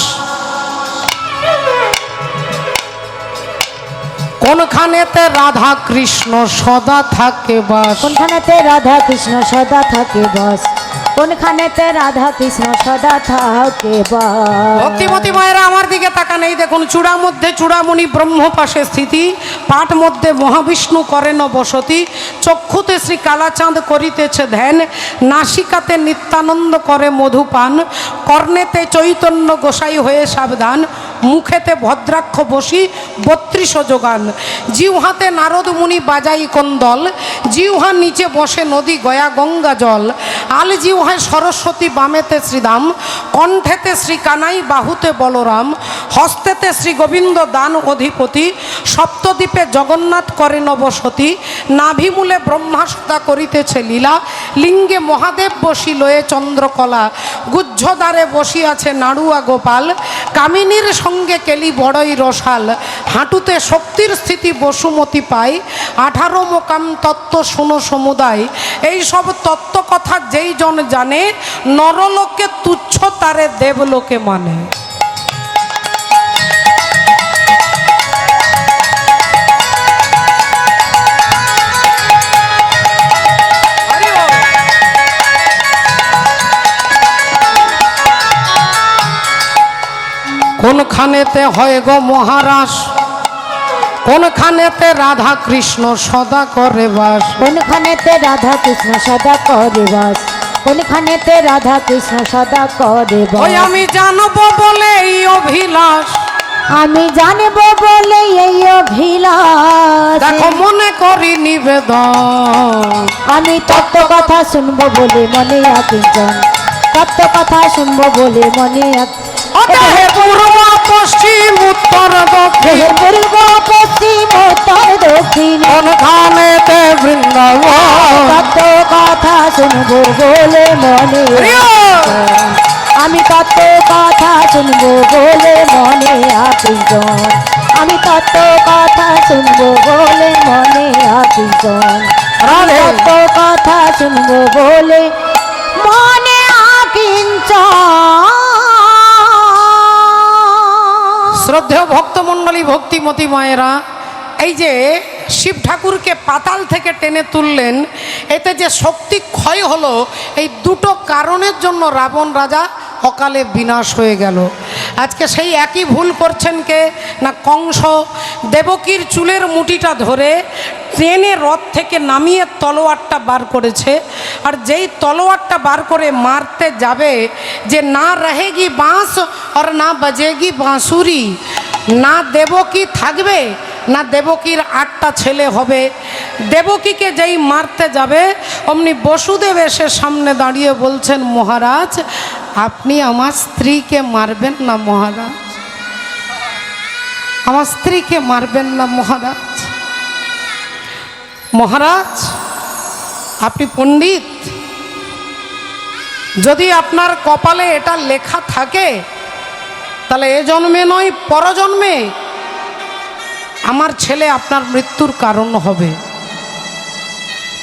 কোনখানেতে রাধা কৃষ্ণ সদা থাকে বাস। কোনখানেতে রাধা কৃষ্ণ সদা থাকে বাস, কোনখানেতে রাধা কৃষ্ণ সদা থাকে বাস। ভক্তিমতী মায়েরা আমার দিকে তাকান, এই দেখুন চূড়া মধ্যে চূড়ামণি ব্রহ্ম পাশে স্থিতি, পাঠ মধ্যে মহাবিষ্ণু করেন বসতি, চক্ষুতে শ্রী কালাচাঁদ করিতেছে ধ্যান, নাসিকাতে নিত্যানন্দ করে মধুপান, কর্ণেতে চৈতন্য গোসাই হয়ে সাবধান, মুখেতে ভদ্রাক্ষ বসি 32 যোগান, জিহ্বাতে নারদ মুনি বাজাই কন্দল, জিহ্বার নিচে বসে নদী গয়া গঙ্গা জল, আল জিহ্বায় সরস্বতী, বামেতে শ্রীধাম, কণ্ঠেতে শ্রী কানাই, বাহুতে বলরাম, হস্তেতে শ্রী গোবিন্দ দান অধিপতি, সপ্তদ্বীপে জগন্নাথ করে নবসতী, নাভিমূলে ব্রহ্মা সদা করিতেছে লীলা, লিঙ্গে মহাদেব বসি লয়ে চন্দ্রকলা, গুজ্জদ্বারে বসিয়াছে নাড়ুয়া গোপাল, কামিনীর সঙ্গে কেলি বড়ই রসাল, হাঁটুতে শক্তির স্থিতি বসুমতি পায়, 18 মোকাম তত্ত্ব শুনো সমুদায়। এই সব তত্ত্ব কথা যেই জন জানে, নরলোকে তুচ্ছ তারে দেবলোকে মানে। কোনখানেতে হয় গো মহারাজ, কোনখানেতে রাধা কৃষ্ণ সদা করে বাস। কোনখানেতে রাধা কৃষ্ণ সদা করে বাস, কোনখানেতে রাধা কৃষ্ণ সদা করে ওই বাস। আমি জানবো বলে এই অভিলাষ, আমি জানব বলে এই অভিলাষ, দেখো মনে করি নিবেদন। আমি তত্ত্ব কথা শুনবো বলে মনে আকিঞ্চন, তত্ত্ব কথা শুনবো বলে মনে অতএব পূর্ব পশ্চিম উত্তর দক্ষিণ, পূর্ব পশ্চিম উত্তর দক্ষিণ, কোনখানেতে বৃন্দাবন। তত্ত্ব কথা শুনবো বলে মনে আকিঞ্চন, আমি তত্ত্ব কথা শুনবো বলে মনে আকিঞ্চন, আমি তত্ত্ব কথা শুনবো বলে মনে আকিঞ্চন, রাধে। তত্ত্ব কথা শুনবো বলে মনে আকিঞ্চন। শ্রদ্ধেয় ভক্তমণ্ডলী, ভক্তিমতী মায়েরা, এই যে শিব ঠাকুরকে পাতাল থেকে টেনে তুললেন, এতে যে শক্তি ক্ষয় হলো, এই দুটো কারণের জন্য রাবণ রাজা অকালে বিনাশ হয়ে গেল। আজকে সেই একই ভুল করছেন কে না কংস। দেবকীর চুলের মুঠিটা ধরে ট্রেনে রথ থেকে নামিয়ে তলোয়ারটা বার করেছে, আর যেই তলোয়ারটা বার করে মারতে যাবে, যে না রহেগি বাঁশ আর না বাজেগি বাঁশুরি, না দেবকী থাকবে না দেবকীর 8টা ছেলে হবে। দেবকীকে যেই মারতে যাবে, অমনি বসুদেব এসে সামনে দাঁড়িয়ে বলছেন, মহারাজ আপনি আমার স্ত্রীকে মারবেন না মহারাজ, আমার স্ত্রীকে মারবেন না মহারাজ। মহারাজ আপনি পণ্ডিত, যদি আপনার কপালে এটা লেখা থাকে, তাহলে এ জন্মে নয় পরজন্মে আমার ছেলে আপনার মৃত্যুর কারণ হবে।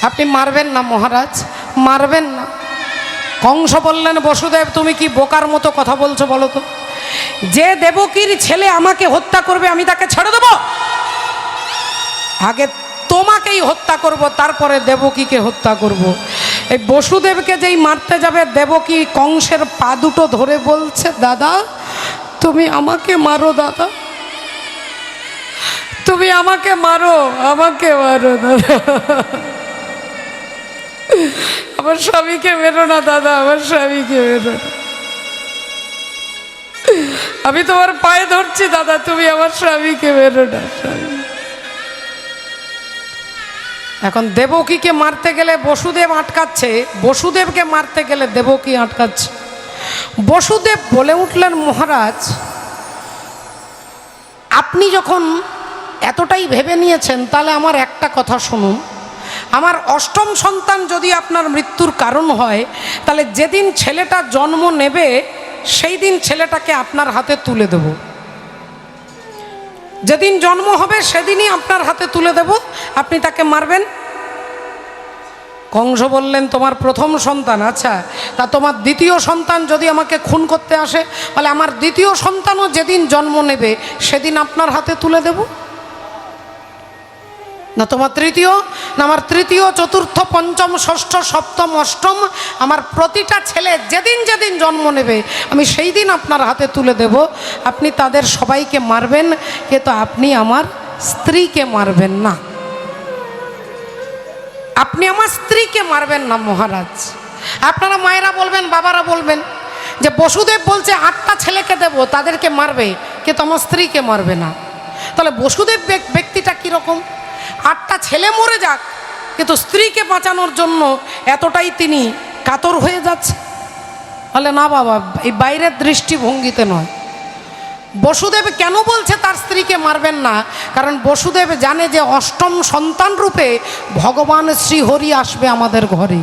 আপনি মারবেন না মহারাজ, মারবেন না। কংস বললেন, বসুদেব তুমি কি বোকার মতো কথা বলছো বলো তো? যে দেবকীর ছেলে আমাকে হত্যা করবে আমি তাকে ছেড়ে দেব? আগে তোমাকেই হত্যা করব, তারপরে দেবকীকে হত্যা করব। এই বসুদেবকে যেই মারতে যাবে, দেবকী কংসের পা দুটো ধরে বলছে, দাদা তুমি আমাকে মারো, দাদা তুমি আমাকে মারো, আমাকে মারো দাদা, আমার স্বামীকে মেরো না দাদা, আমার স্বামীকে মেরো না, আমি তোমার পায়ে ধরছি দাদা, তুমি আমার স্বামীকে মেরো না। এখন দেবকীকে মারতে গেলে বসুদেব আটকাচ্ছে, বসুদেবকে মারতে গেলে দেবকী আটকাচ্ছে। বসুদেব বলে উঠলেন, মহারাজ আপনি যখন এতটাই ভেবে নিয়েছেন, তাহলে আমার একটা কথা শুনুন। আমার 8ম সন্তান যদি আপনার মৃত্যুর কারণ হয়, তাহলে যেদিন ছেলেটা জন্ম নেবে সেই দিন ছেলেটাকে আপনার হাতে তুলে দেব। যেদিন জন্ম হবে সেদিনই আপনার হাতে তুলে দেব, আপনি তাকে মারবেন। কংস বললেন, তোমার 1ম সন্তান, আচ্ছা তা তোমার 2য় সন্তান যদি আমাকে খুন করতে আসে, তাহলে আমার 2য় সন্তানও যেদিন জন্ম নেবে সেদিন আপনার হাতে তুলে দেব না? তোমার 3য় না আমার 3য়, 4র্থ, 5ম, 6ষ্ঠ, 7ম, 8ম, আমার প্রতিটা ছেলে যেদিন যেদিন জন্ম নেবে আমি সেই দিন আপনার হাতে তুলে দেব। আপনি তাদের সবাইকে মারবেন, কিন্তু আপনি আমার স্ত্রীকে মারবেন না, আপনি আমার স্ত্রীকে মারবেন না মহারাজ। আপনারা মায়েরা বলবেন, বাবারা বলবেন যে বসুদেব বলছে 8টা ছেলেকে দেব, তাদেরকে মারবে, কিন্তু আমার স্ত্রীকে মারবে না। তাহলে বসুদেব ব্যক্তিটা কীরকম? 8টা ছেলে মরে যাক, কিন্তু স্ত্রীকে বাঁচানোর জন্য এতটাই তিনি কাতর হয়ে যাচ্ছে। বলে না বাবা, এই বাইরের দৃষ্টিভঙ্গিতে নয়। বসুদেব কেন বলছে তার স্ত্রীকে মারবেন না? কারণ বসুদেব জানে যে 8ম সন্তান রূপে ভগবান শ্রীহরি আসবে আমাদের ঘরে,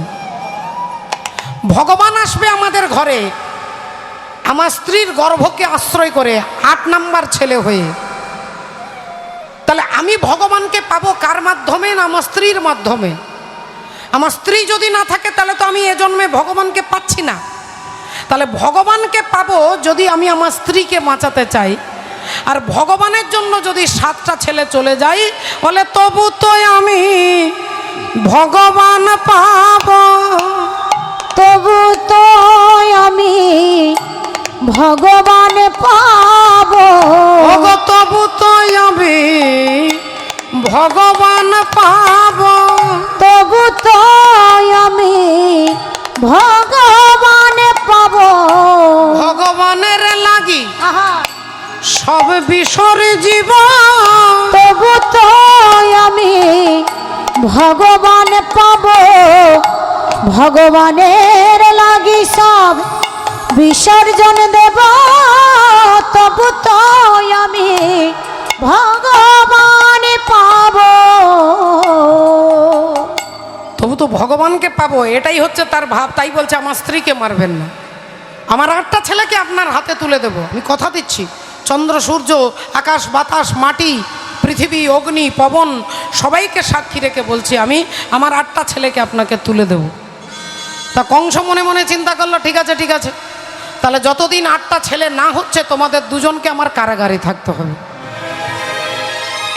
ভগবান আসবে আমাদের ঘরে আমার স্ত্রীর গর্ভকে আশ্রয় করে 8 নাম্বার ছেলে হয়ে। তাহলে আমি ভগবানকে পাবো কার মাধ্যমে? না আমার স্ত্রীর মাধ্যমে। আমার স্ত্রী যদি না থাকে তাহলে তো আমি এ জন্মে ভগবানকে পাচ্ছি না। তাহলে ভগবানকে পাবো যদি আমি আমার স্ত্রীকে বাঁচাতে চাই। আর ভগবানের জন্য যদি 7টা ছেলে চলে যায়, বলে তবু তো আমি ভগবান পাব, তবু তো আমি ভগবান পাব। ওগো তবু তো আমি ভগবান পাব। তবু তো আমি ভগবান পাব। ভগবানের লাগি আহা, সব বিসরে জীব। তবু তো আমি ভগবান পাব। ভগবানের লাগি সব বিসর্জন দেব। তবু তো আমি ভগবান পাব। তবু তো ভগবানকে পাবো, এটাই হচ্ছে তার ভাব। তাই বলছে আমার স্ত্রীকে মারবেন না, আমার 8টা ছেলেকে আপনার হাতে তুলে দেব। আমি কথা দিচ্ছি, চন্দ্র সূর্য আকাশ বাতাস মাটি পৃথিবী অগ্নি পবন সবাইকে সাক্ষী রেখে বলছি, আমি আমার 8টা ছেলেকে আপনাকে তুলে দেব। তা কংস মনে মনে চিন্তা করলো, ঠিক আছে ঠিক আছে, তাহলে যতদিন 8টা ছেলে না হচ্ছে তোমাদের দুজনকে আমার কারাগারে থাকতে হবে।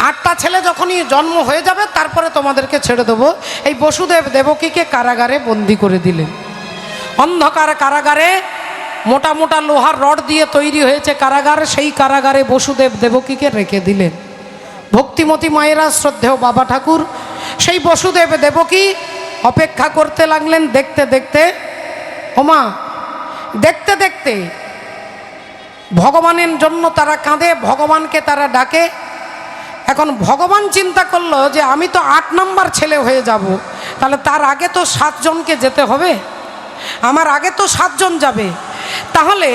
8টা ছেলে যখনই জন্ম হয়ে যাবে তারপরে তোমাদেরকে ছেড়ে দেবো। এই বসুদেব দেবকীকে কারাগারে বন্দি করে দিলেন। অন্ধকার কারাগারে মোটা মোটা লোহার রড দিয়ে তৈরি হয়েছে কারাগার, সেই কারাগারে বসুদেব দেবকীকে রেখে দিলেন। ভক্তিমতী মায়েরা, শ্রদ্ধেয় বাবা ঠাকুর, সেই বসুদেব দেবকী অপেক্ষা করতে লাগলেন। দেখতে দেখতে ওমা দেখতে দেখতে ভগবানের জন্য তারা কাঁদে, ভগবানকে তারা ডাকে। এখন ভগবান চিন্তা করলো যে আমি তো 8 নম্বর ছেলে হয়ে যাব, তাহলে তার আগে তো 7 জনকে যেতে হবে, আমার আগে তো 7 জন যাবে, তাহলে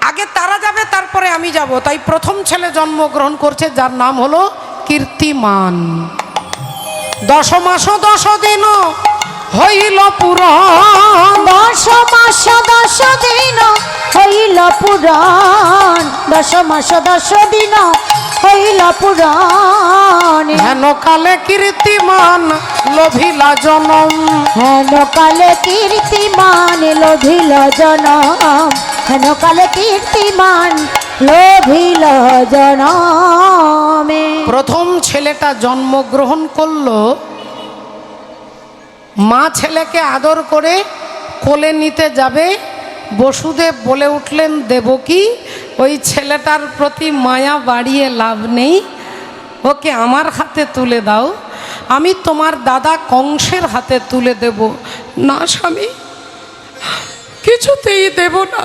আগে তারা যাবে তারপরে আমি যাব। তাই প্রথম ছেলে জন্মগ্রহণ করছে, যার নাম হলো কীর্তিমান। 10 মাস 10 দিন হইল পুরাণ। 10 মাস 10 দিন হইল পুরাণ। 10 মাস 10 দিন হইল পুরাণ। হেন কালে কীর্তিমান লোভিলা জনম। হেন কালে কীর্তিমান লোভিল জনম। হেন কালে কীর্তিমান লোভিল জনমে। প্রথম ছেলেটা জন্মগ্রহণ করলো, মা ছেলেকে আদর করে কোলে নিতে যাবে, বসুদেব বলে উঠলেন, দেবকী ওই ছেলেটার প্রতি মায়া বাড়িয়ে লাভ নেই, ওকে আমার হাতে তুলে দাও, আমি তোমার দাদা কংসের হাতে তুলে দেব। না স্বামী, কিছুতেই দেব না,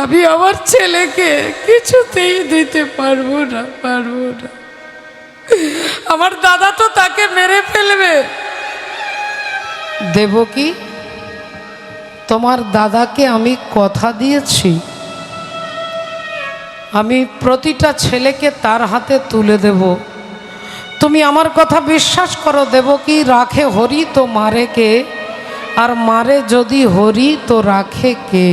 আমি আমার ছেলেকে কিছুতেই দিতে পারবো না, পারবো না, আমার দাদা তো তাকে মেরে ফেলবে। দেবকী, তোমার দাদাকে আমি কথা দিয়েছি, আমি প্রতিটা ছেলেকে তার হাতে তুলে দেব, তুমি আমার কথা বিশ্বাস করো। দেবকী, রাখে হরি তো মারে কে, আর মারে যদি হরি তো রাখে কে।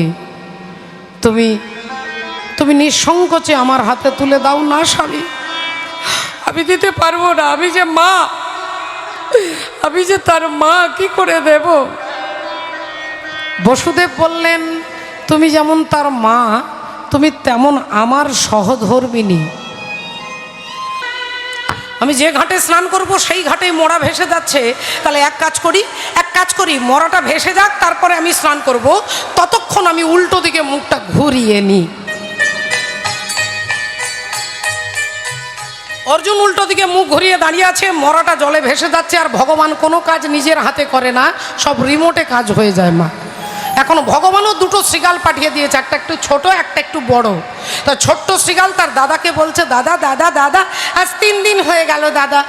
তুমি নিঃসংকোচে আমার হাতে তুলে দাও। না স্বামী, আমি দিতে পারবো না, আমি যে মা, আমি যে তার মা, কি করে দেব? বসুদেব বললেন, তুমি যেমন তার মা, তুমি তেমন আমার সহধর্মিনী। আমি যে ঘাটে স্নান করব সেই ঘাটেই মরা ভেসে যাচ্ছে, তাহলে এক কাজ করি, মরাটা ভেসে যাক, তারপরে আমি স্নান করব, ততক্ষণ আমি উল্টো দিকে মুখটা ঘুরিয়ে নিই। অর্জুন উল্টো দিকে মুখ ঘুরিয়ে দাঁড়িয়ে আছে, মরাটা জলে ভেসে যাচ্ছে, আর ভগবান কোনো কাজ নিজের হাতে করে না, সব রিমোটে কাজ হয়ে যায় মা। এখন ভগবানও 2টো শৃগাল পাঠিয়ে দিয়েছে, একটা একটু ছোট, একটা একটু বড়। তা ছোট্ট শৃগাল তার দাদাকে বলছে, দাদা দাদা দাদা, আজ 3 দিন হয়ে গেল দাদা,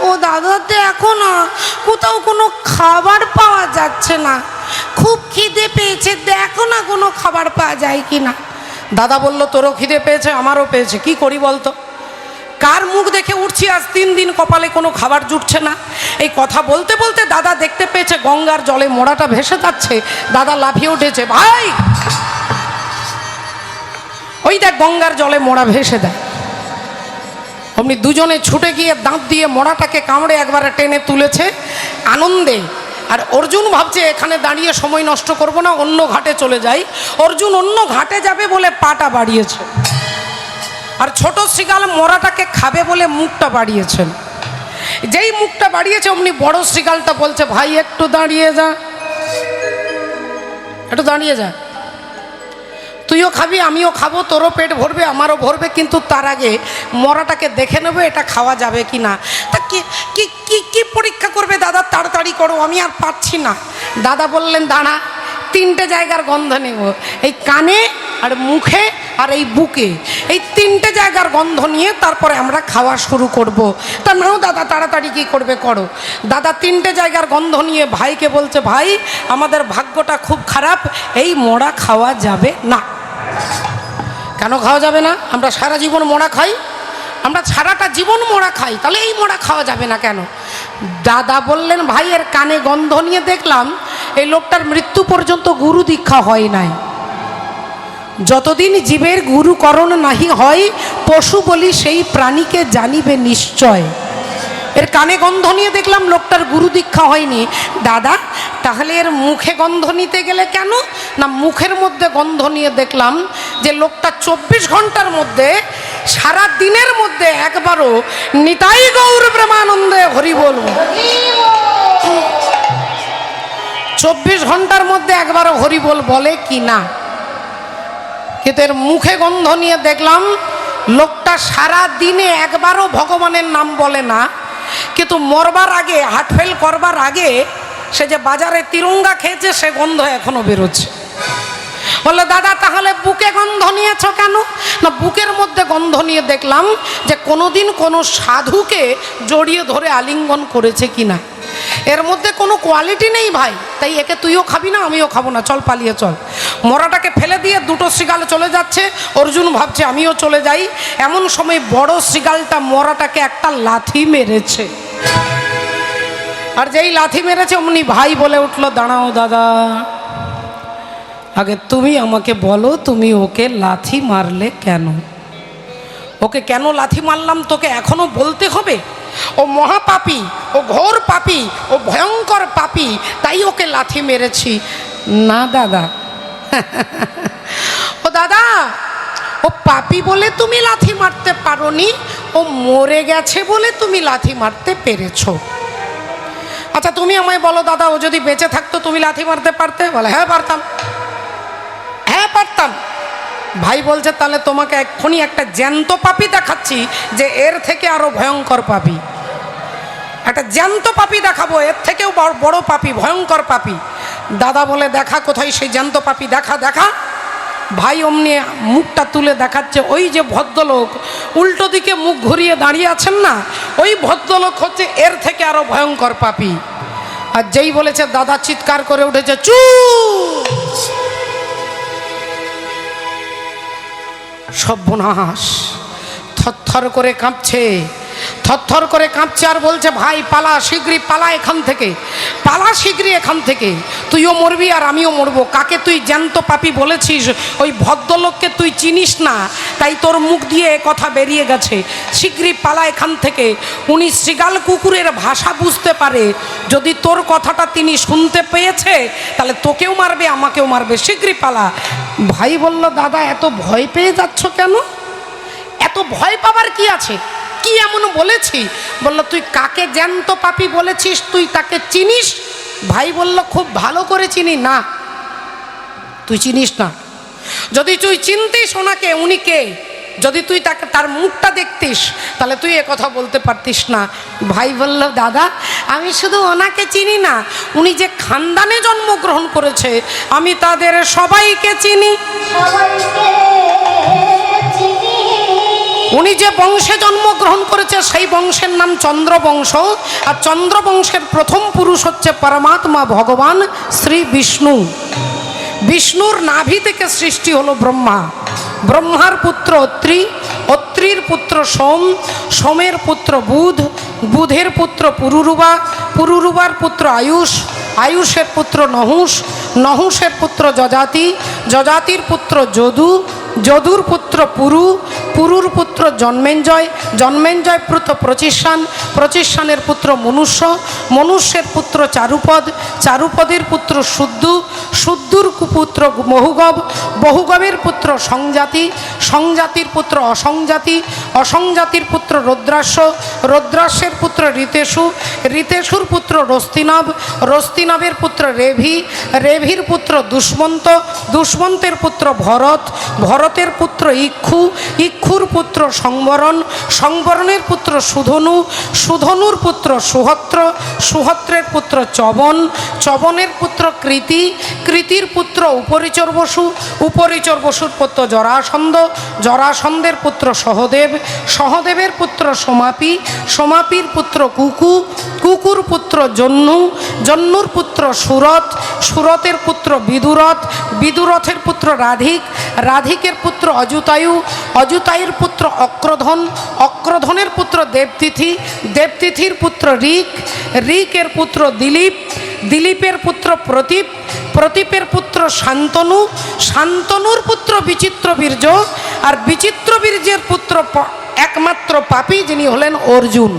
ও দাদাতে এখন কোথাও কোনো খাবার পাওয়া যাচ্ছে না, খুব খিদে পেয়েছে, দেখো না কোনো খাবার পাওয়া যায় কি না। দাদা বলল, তোরও খিদে পেয়েছে, আমারও পেয়েছে, কি করি বলতো? কার মুখ দেখে উঠছি আজ 3 দিন কপালে কোনো খাবার জুটছে না। এই কথা বলতে বলতে দাদা দেখতে পেয়েছে গঙ্গার জলে মোড়াটা ভেসে যাচ্ছে। দাদা লাফিয়ে উঠেছে, ভাই ওই দেখ গঙ্গার জলে মোড়া ভেসে দেয়। অমনি দুজনে ছুটে গিয়ে দাঁত দিয়ে মোড়াটাকে কামড়ে একবারে টেনে তুলেছে আনন্দে। আর অর্জুন ভাবছে এখানে দাঁড়িয়ে সময় নষ্ট করব না, অন্য ঘাটে চলে যাই। অর্জুন অন্য ঘাটে যাবে বলে পাটা বাড়িয়েছে, আর ছোট শৃগাল মোড়াটাকে খাবে বলে মুখটা বাড়িয়েছেন। যেই মুখটা বাড়িয়েছে অমনি বড় শৃগালটা বলছে, ভাই একটু দাঁড়িয়ে যা, একটু দাঁড়িয়ে যা। তুইও খাবি, আমিও খাবো, তোরও পেট ভরবে, আমারও ভরবে, কিন্তু তার আগে মরাটাকে দেখে নেবে এটা খাওয়া যাবে কি না। তা কি কি কি কি পরীক্ষা করবে দাদা, তাড়াতাড়ি করো, আমি আর পাচ্ছি না। দাদা বললেন দাঁড়া, 3টে জায়গার গন্ধ নেব, এই কানে আর মুখে আর এই বুকে, এই 3টে জায়গার গন্ধ নিয়ে তারপরে আমরা খাওয়া শুরু করব। তা নাও দাদা, তাড়াতাড়ি কি করবে করো। দাদা 3টে জায়গার গন্ধ নিয়ে ভাইকে বলছে, ভাই আমাদের ভাগ্যটা খুব খারাপ, এই মোড়া খাওয়া যাবে না। কেন খাওয়া যাবে না? আমরা সারা জীবন মোড়া খাই, আমরা সারাটা জীবন মোড়া খাই, তাহলে এই মোড়া খাওয়া যাবে না কেন? দাদা বললেন, ভাই এর কানে গন্ধ নিয়ে দেখলাম এই লোকটার মৃত্যু পর্যন্ত গুরু দীক্ষা হয় নাই। যতদিন জীবের গুরুকরণ নাহি হয়, পশু বলি সেই প্রাণীকে জানিবে নিশ্চয়। এর কানে গন্ধ নিয়ে দেখলাম লোকটার গুরু দীক্ষা হয়নি। দাদা তাহলে এর মুখে গন্ধ নিতে গেলে কেন? না, মুখের মধ্যে গন্ধ নিয়ে দেখলাম যে লোকটা 24 ঘন্টার মধ্যে, সারা দিনের মধ্যে একবারও নিতাই গৌর প্রেমানন্দে হরি বলবো, 24 ঘন্টার মধ্যে একবারও হরি বল বলে কি না। কিন্তু এর মুখে গন্ধ নিয়ে দেখলাম লোকটা সারা দিনে একবারও ভগবানের নাম বলে না, কিন্তু মরবার আগে, হার্ট ফেল করবার আগে সে যে বাজারে তিরঙ্গা খেয়েছে সে গন্ধ এখনো বেরোচ্ছে। বললো দাদা তাহলে বুকে গন্ধ নিয়েছ কেন? না, বুকের মধ্যে গন্ধ নিয়ে দেখলাম যে কোনোদিন কোনো সাধুকে জড়িয়ে ধরে আলিঙ্গন করেছে কিনা। এর মধ্যে কোনো কোয়ালিটি নেই ভাই, তাই একে তুইও খাবি না, আমিও খাবো না, চল পালিয়ে চল। মরাটাকে ফেলে দিয়ে দুটো শৃগাল চলে যাচ্ছে, অর্জুন ভাবছে আমিও চলে যাই। এমন সময় বড় শৃগালটা মরাটাকে একটা লাথি মেরেছে, আর যেই লাথি মেরেছে অমনি ভাই বলে উঠলো, দাঁড়াও দাদা, আগে তুমি আমাকে বলো তুমি ওকে লাথি মারলে কেন? ওকে কেন লাথি মারলাম তোকে এখনো বলতে হবে? ও মহাপাপী, ও ঘোর পাপী, ও ভয়ঙ্কর পাপী, তাই ওকে লাথি মেরেছি। না দাদা, ও দাদা, ও পাপী বলে তুমি লাথি মারতে পারোনি, ও মরে গেছে বলে তুমি লাথি মারতে পেরেছো। আচ্ছা তুমি আমায় বলো দাদা, ও যদি বেঁচে থাকতো তুমি লাথি মারতে পারতে? বলে হ্যাঁ পারতাম, হ্যাঁ পারতাম। ভাই বলছে তাহলে তোমাকে এক্ষুনি একটা জ্যান্ত পাপী দেখাচ্ছি যে এর থেকে আরো ভয়ঙ্কর পাপী। একটা জ্যান্ত পাপী দেখাবো, এর থেকেও বড় পাপী, ভয়ঙ্কর পাপী। দাদা বলে দেখা কোথায় সেই জ্যান্ত পাপী, দেখা দেখা। ভাই অমনি মুখটা তুলে দেখাচ্ছে, ওই যে ভদ্রলোক উল্টো দিকে মুখ ঘুরিয়ে দাঁড়িয়ে আছেন না, ওই ভদ্রলোক হচ্ছে এর থেকে আরো ভয়ঙ্কর পাপী। আর যেই বলেছে দাদা চিৎকার করে উঠেছে, চুপ! সর্বনাশ! থরথর করে কাঁপছে, থরথর করে কাঁপছে, আর বলছে ভাই পালা, শীঘ্রই পালা এখান থেকে, পালা শীঘ্রই এখান থেকে, তুইও মরবি আর আমিও মরবো। কাকে তুই জ্যান্ত পাপী বলেছিস? ওই ভদ্রলোককে তুই চিনিস না, তাই তোর মুখ দিয়ে কথা বেরিয়ে গেছে। শীঘ্রই পালা এখান থেকে। উনি শৃগাল কুকুরের ভাষা বুঝতে পারে, যদি তোর কথাটা তিনি শুনতে পেয়েছে তাহলে তোকেও মারবে আমাকেও মারবে, শীঘ্রই পালা। ভাই বলল দাদা এত ভয় পেয়ে যাচ্ছ কেন? এত ভয় পাবার কি আছে? কি এমন বলেছি? বলল তুই কাকে জ্যান্ত পাপী বলেছিস তুই তাকে চিনিস? ভাই বলল খুব ভালো করে চিনি। না, তুই চিনিস না। যদি তুই চিনতিস ওনাকে, উনি কে, যদি তুই তাকে তার মুখটা দেখতিস তাহলে তুই কথা বলতে পারতিস না। ভাই বলল দাদা আমি শুধু ওনাকে চিনি না, উনি যে খানদানে জন্মগ্রহণ করেছে আমি তাদের সবাইকে চিনি। উনি যে বংশে জন্মগ্রহণ করেছে সেই বংশের নাম চন্দ্রবংশ, আর চন্দ্রবংশের প্রথম পুরুষ হচ্ছে পরমাত্মা ভগবান শ্রী বিষ্ণু। বিষ্ণুর নাভি থেকে সৃষ্টি হলো ব্রহ্মা। ব্রহ্মার পুত্র অত্রি, অত্রির পুত্র সোম, সোমের পুত্র বুধ, বুধের পুত্র পুরুরুবা, পুরুরুবার পুত্র আয়ুষ, আয়ুষের পুত্র নহুষ, নহুষের পুত্র যজাতি, যজাতির পুত্র যদু, যদুর পুত্র পুরু, পুরুর পুত্র জন্মেঞ্জয়, জন্মেঞ্জয় পুত্র প্রচিষ্যান, প্রচিষ্যানের পুত্র মনুষ্য, মনুষ্যের পুত্র চারুপদ, চারুপদের পুত্র শুদ্ধু, শুদ্ধুর পুত্র বহুগব, বহুগবের পুত্র সংজাতি, সংজাতির পুত্র অসংজাতি, অসংজাতির পুত্র রুদ্রাস্য, রুদ্রাস্যের পুত্র ঋতেষু, ঋতেষুর পুত্র রস্তিনব, রস্তিনবের পুত্র রেভি, রেভির পুত্র দুষ্মন্ত, দুষ্মন্তের পুত্র ভরত, ভরতের পুত্র ইক্ষু, ইক্ষুর পুত্র সংবরণ, সংবরণের পুত্র সুধনু, সুধনুর পুত্র সুহত্র, সুহত্রের পুত্র চবন, চবনের পুত্র কৃতি, কৃতির পুত্র উপরিচর বসু, উপরিচর বসুর পুত্র জরাসন্ধ, জরাসন্ধের পুত্র সহদেব, সহদেবের পুত্র সোমাপি, সোমাপির পুত্র কুকু, কুকুর পুত্র জন্নু, জন্নুর পুত্র সুরত, সুরতের পুত্র বিদুরথ, বিদুরথের পুত্র রাধিক, রাধিকের পুত্র অযুতায়ু, অযুতায়ুর পুত্র অক্রধন, অক্রধনের পুত্র দেবতিথি, দেবতিথির পুত্র ঋক, ঋকের পুত্র দিলীপ, দিলীপের পুত্র প্রতীপ, প্রতীপের পুত্র শান্তনু, শান্তনুর পুত্র বিচিত্র বীর্য, আর বিচিত্র বীর্যের পুত্র একমাত্র পাপী যিনি হলেন অর্জুন।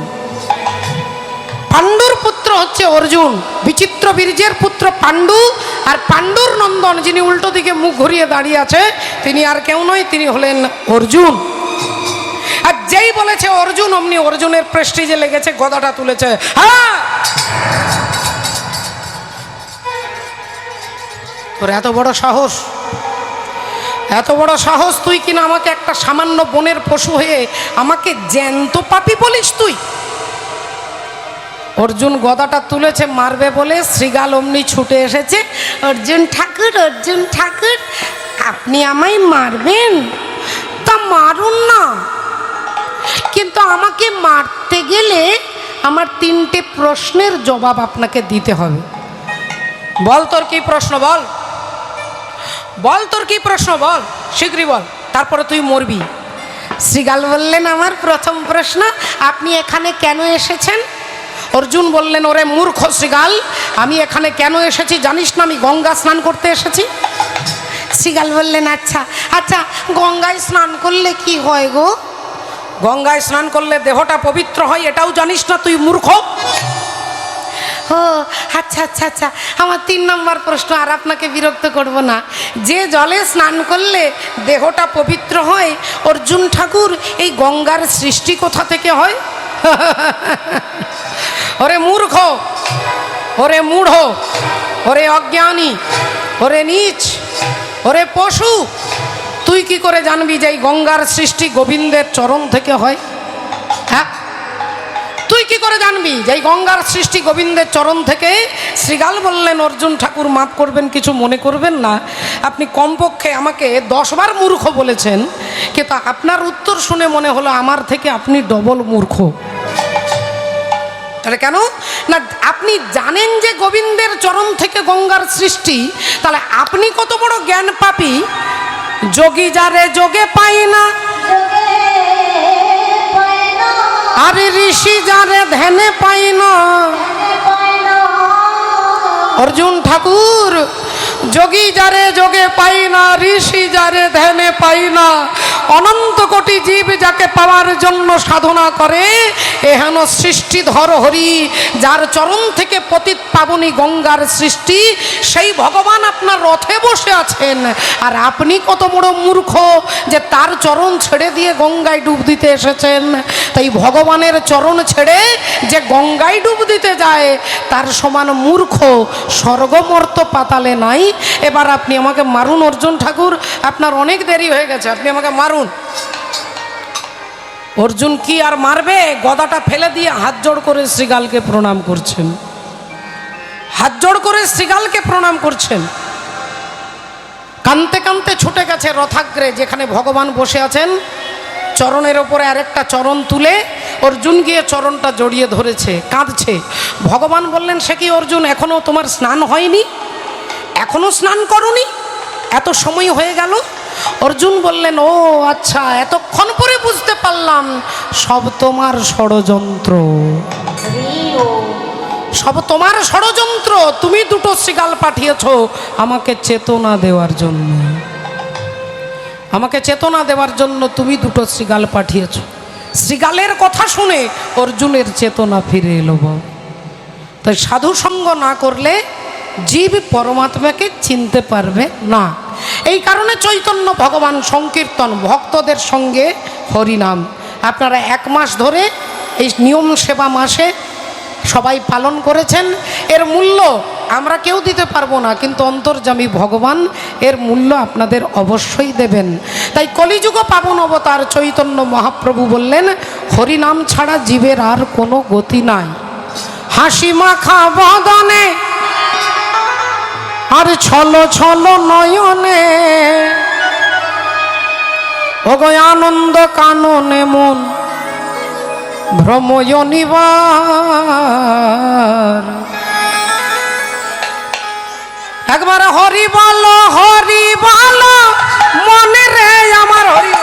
পাণ্ডুর পুত্র হচ্ছে অর্জুন, বিচিত্র বীর্যের পুত্র পাণ্ডু, আর পাণ্ডুর নন্দন যিনি উল্টো দিকে মুখ ঘুরিয়ে দাঁড়িয়ে আছে তিনি আর কেউ নয়, তিনি হলেন অর্জুন। আর যেই বলেছে অর্জুন অমনি অর্জুনের প্রেস্টিজে লেগেছে, গদাটা তুলেছে। হ্যাঁ, তোর এত বড় সাহস, এত বড় সাহস তুই কিনা আমাকে একটা সামান্য বনের পশু হয়ে আমাকে জ্যান্ত পাপী বলিস তুই? অর্জুন গদাটা তুলেছে মারবে বলে, শ্রীগাল অমনি ছুটে এসেছে, অর্জুন ঠাকুর, অর্জুন ঠাকুর আপনি আমায় মারবেন? তা মারুন না, কিন্তু আমাকে মারতে গেলে আমার 3টে প্রশ্নের জবাব আপনাকে দিতে হবে। বল তোর কি প্রশ্ন, বল বল তোর কি প্রশ্ন, বল শীঘ্রই বল, তারপরে তুই মরবি। শ্রীগাল বললেন, আমার প্রথম প্রশ্ন, আপনি এখানে কেন এসেছেন? অর্জুন বললেন, ওরে মূর্খ শ্রীগাল, আমি এখানে কেন এসেছি জানিস না? আমি গঙ্গা স্নান করতে এসেছি। শ্রীগাল বললেন, আচ্ছা আচ্ছা, গঙ্গায় স্নান করলে কি হয় গো? গঙ্গায় স্নান করলে দেহটা পবিত্র হয়, এটাও জানিস না তুই মূর্খ? ও আচ্ছা আচ্ছা আচ্ছা, আমার 3 নম্বর প্রশ্ন, আর আপনাকে বিরক্ত করব না। যে জলে স্নান করলে দেহটা পবিত্র হয়, অর্জুন ঠাকুর এই গঙ্গার সৃষ্টি কোথা থেকে হয়? ওরে মূর্খ, ওরে মূঢ়, ওরে অজ্ঞানী, ওরে নীচ, ওরে পশু, তুই কি করে জানবি যে এই গঙ্গার সৃষ্টি গোবিন্দের চরণ থেকে হয়? হ্যাঁ, তুই কি করে জানবি যে এই গঙ্গার সৃষ্টি গোবিন্দের চরণ থেকে? শ্রীগাল বললেন, অর্জুন ঠাকুর মাফ করবেন, কিছু মনে করবেন না, আপনি কমপক্ষে আমাকে 10 বার মূর্খ বলেছেন, কিন্তু আপনার উত্তর শুনে মনে হলো আমার থেকে আপনি ডবল মূর্খ। তাহলে কেন না, আপনি জানেন যে গোবিন্দের চরণ থেকে গঙ্গার সৃষ্টি, তাহলে আপনি কত বড় জ্ঞান পাপী। যোগী যারে যোগে পাই না, আরে ঋষি যারে ধ্যানে পাই না। অর্জুন ঠাকুর, যোগী যারে যোগে পাই না, ঋষি যারে ধ্যানে পাই না, অনন্ত কোটি জীব যাকে পাওয়ার জন্য সাধনা করে, এহেন সৃষ্টিধর হরি যার চরণ থেকে পতিত পাবনী গঙ্গার সৃষ্টি, সেই ভগবান আপনার রথে বসে আছেন, আর আপনি কত বড় মূর্খ যে তার চরণ ছেড়ে দিয়ে গঙ্গায় ডুব দিতে এসেছেন। তাই ভগবানের চরণ ছেড়ে যে গঙ্গায় ডুব দিতে যায় তার সমান মূর্খ স্বর্গমর্ত পাতালে নাই। এবার আপনি আমাকে মারুন অর্জুন ঠাকুর, আপনার অনেক দেরি হয়ে গেছে, আপনি আমাকে মারুন। অর্জুন কি আর মারবে, গদাটা ফেলে দিয়ে হাত জোড় করে শ্রীগালকে প্রণাম করছেন, হাত জোড় করে শ্রীগালকে প্রণাম করছেন। কানতে কানতে ছুটে গেছে রথাগ্রে যেখানে ভগবান বসে আছেন, চরণের ওপরে আরেকটা চরণ তুলে অর্জুন গিয়ে চরণটা জড়িয়ে ধরেছে, কাঁদছে। ভগবান বললেন, সে কি অর্জুন, এখনো তোমার স্নান হয়নি? এখনো স্নান করনি? এত সময় হয়ে গেল? অর্জুন বললেন, ও আচ্ছা, এতক্ষণ পরে বুঝতে পারলাম সব তোমার ষড়যন্ত্র, সব তোমার ষড়যন্ত্র। তুমি 2টো শ্রীগাল পাঠিয়েছ আমাকে চেতনা দেওয়ার জন্য। আমাকে চেতনা দেওয়ার জন্য তুমি দুটো শৃগাল পাঠিয়েছ। শৃগালের কথা শুনে অর্জুনের চেতনা ফিরে এলো বাবু। তাই সাধু সঙ্গ না করলে জীব পরমাত্মাকে চিনতে পারবে না। এই কারণে চৈতন্য ভগবান সংকীর্তন ভক্তদের সঙ্গে হরিনাম আপনারা 1 মাস ধরে এই নিয়ম সেবা মাসে সবাই পালন করেছেন। এর মূল্য আমরা কেউ দিতে পারবো না, কিন্তু অন্তর্যামী ভগবান এর মূল্য আপনাদের অবশ্যই দেবেন। তাই কলিযুগ পাবন অবতার চৈতন্য মহাপ্রভু বললেন, হরিনাম ছাড়া জীবের আর কোনো গতি নাই। হাসি মাখা বদনে আর ছলো ছলো নয়নে, ওগো আনন্দ কাননে মন ভ্রময় নিবার। একবার হরি বলো মনে রে আমার হরি।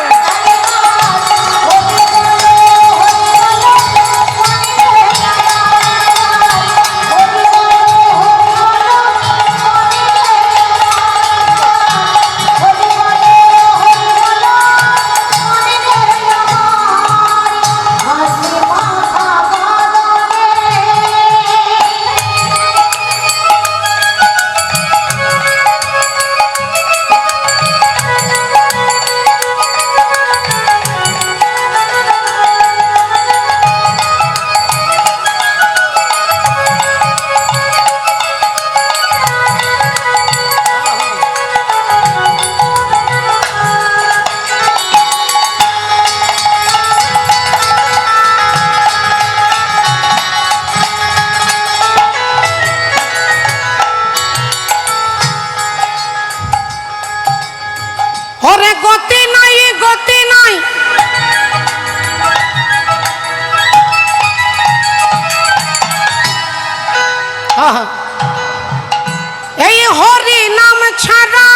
এই হরি নাম ছাড়া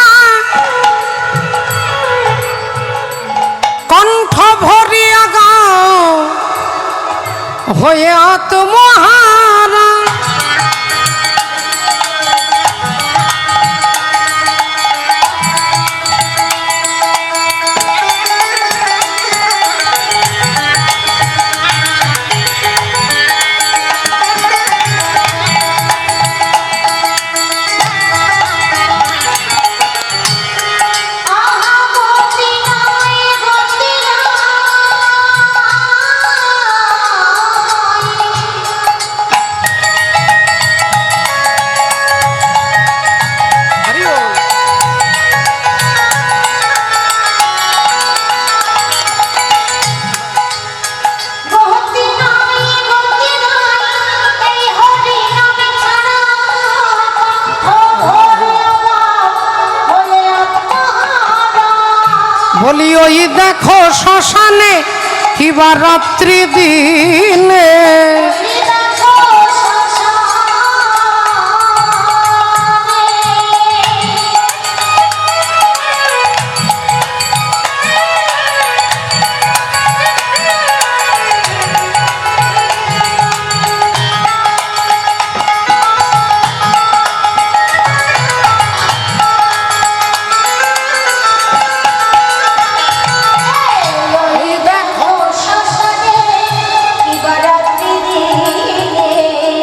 কণ্ঠ ভরিয়া গাও হয়ে আত্মহারা। বলি ওই দেখো শ্মশানে কিবা রাত্রি দিনে,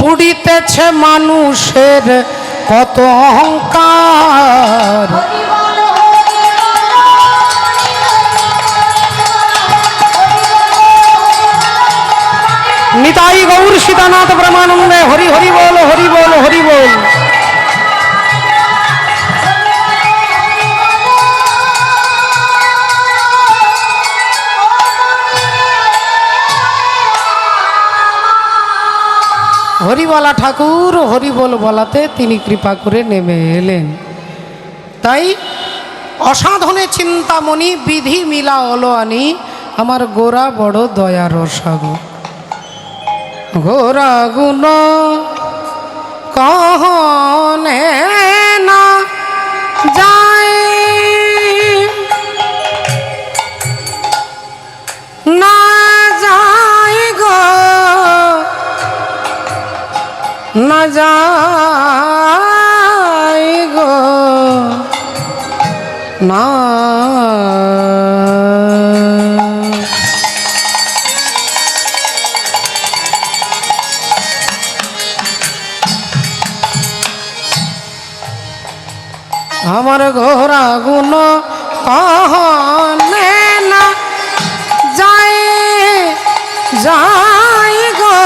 পুড়িতেছে মানুষের কত অহংকার। নিতাই গৌর সীতানাথ ব্রহ্মানন্দে হরি হরি বল হরি বল হরি বল। হরিবালা ঠাকুর হরিবল বলাতে তিনি কৃপা করে নেমে এলেন। তাই অসাধনে চিন্তামণি বিধি মিলা হলো আনি, আমার গোরা বড় দয়ার সাগর। গোরা গুণ কহনে না যায় না যায় গো না যায় গো না আমার ঘোরা গুণ কহনে না যায় যাই গো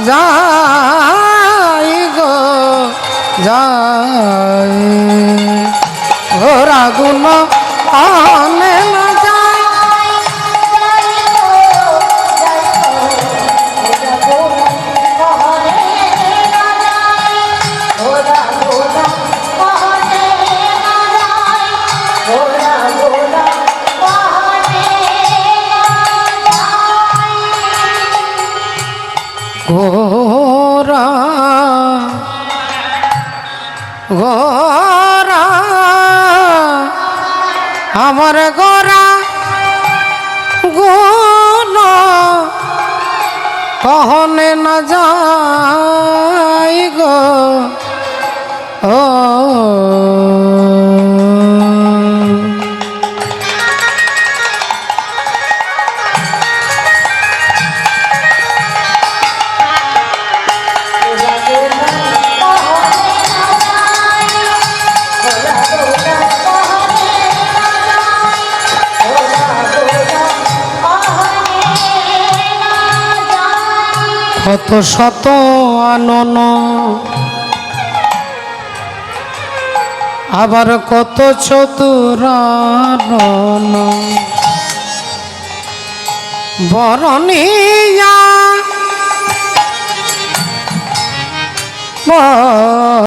যাই গো যাই ঘোরা গুণ কহনে না যায় ঘোরা ঘোরা আমার গোরা গুণ কহনে না যাই গো ও কত শত আনন আবার কত চতুরানন বরণিয়া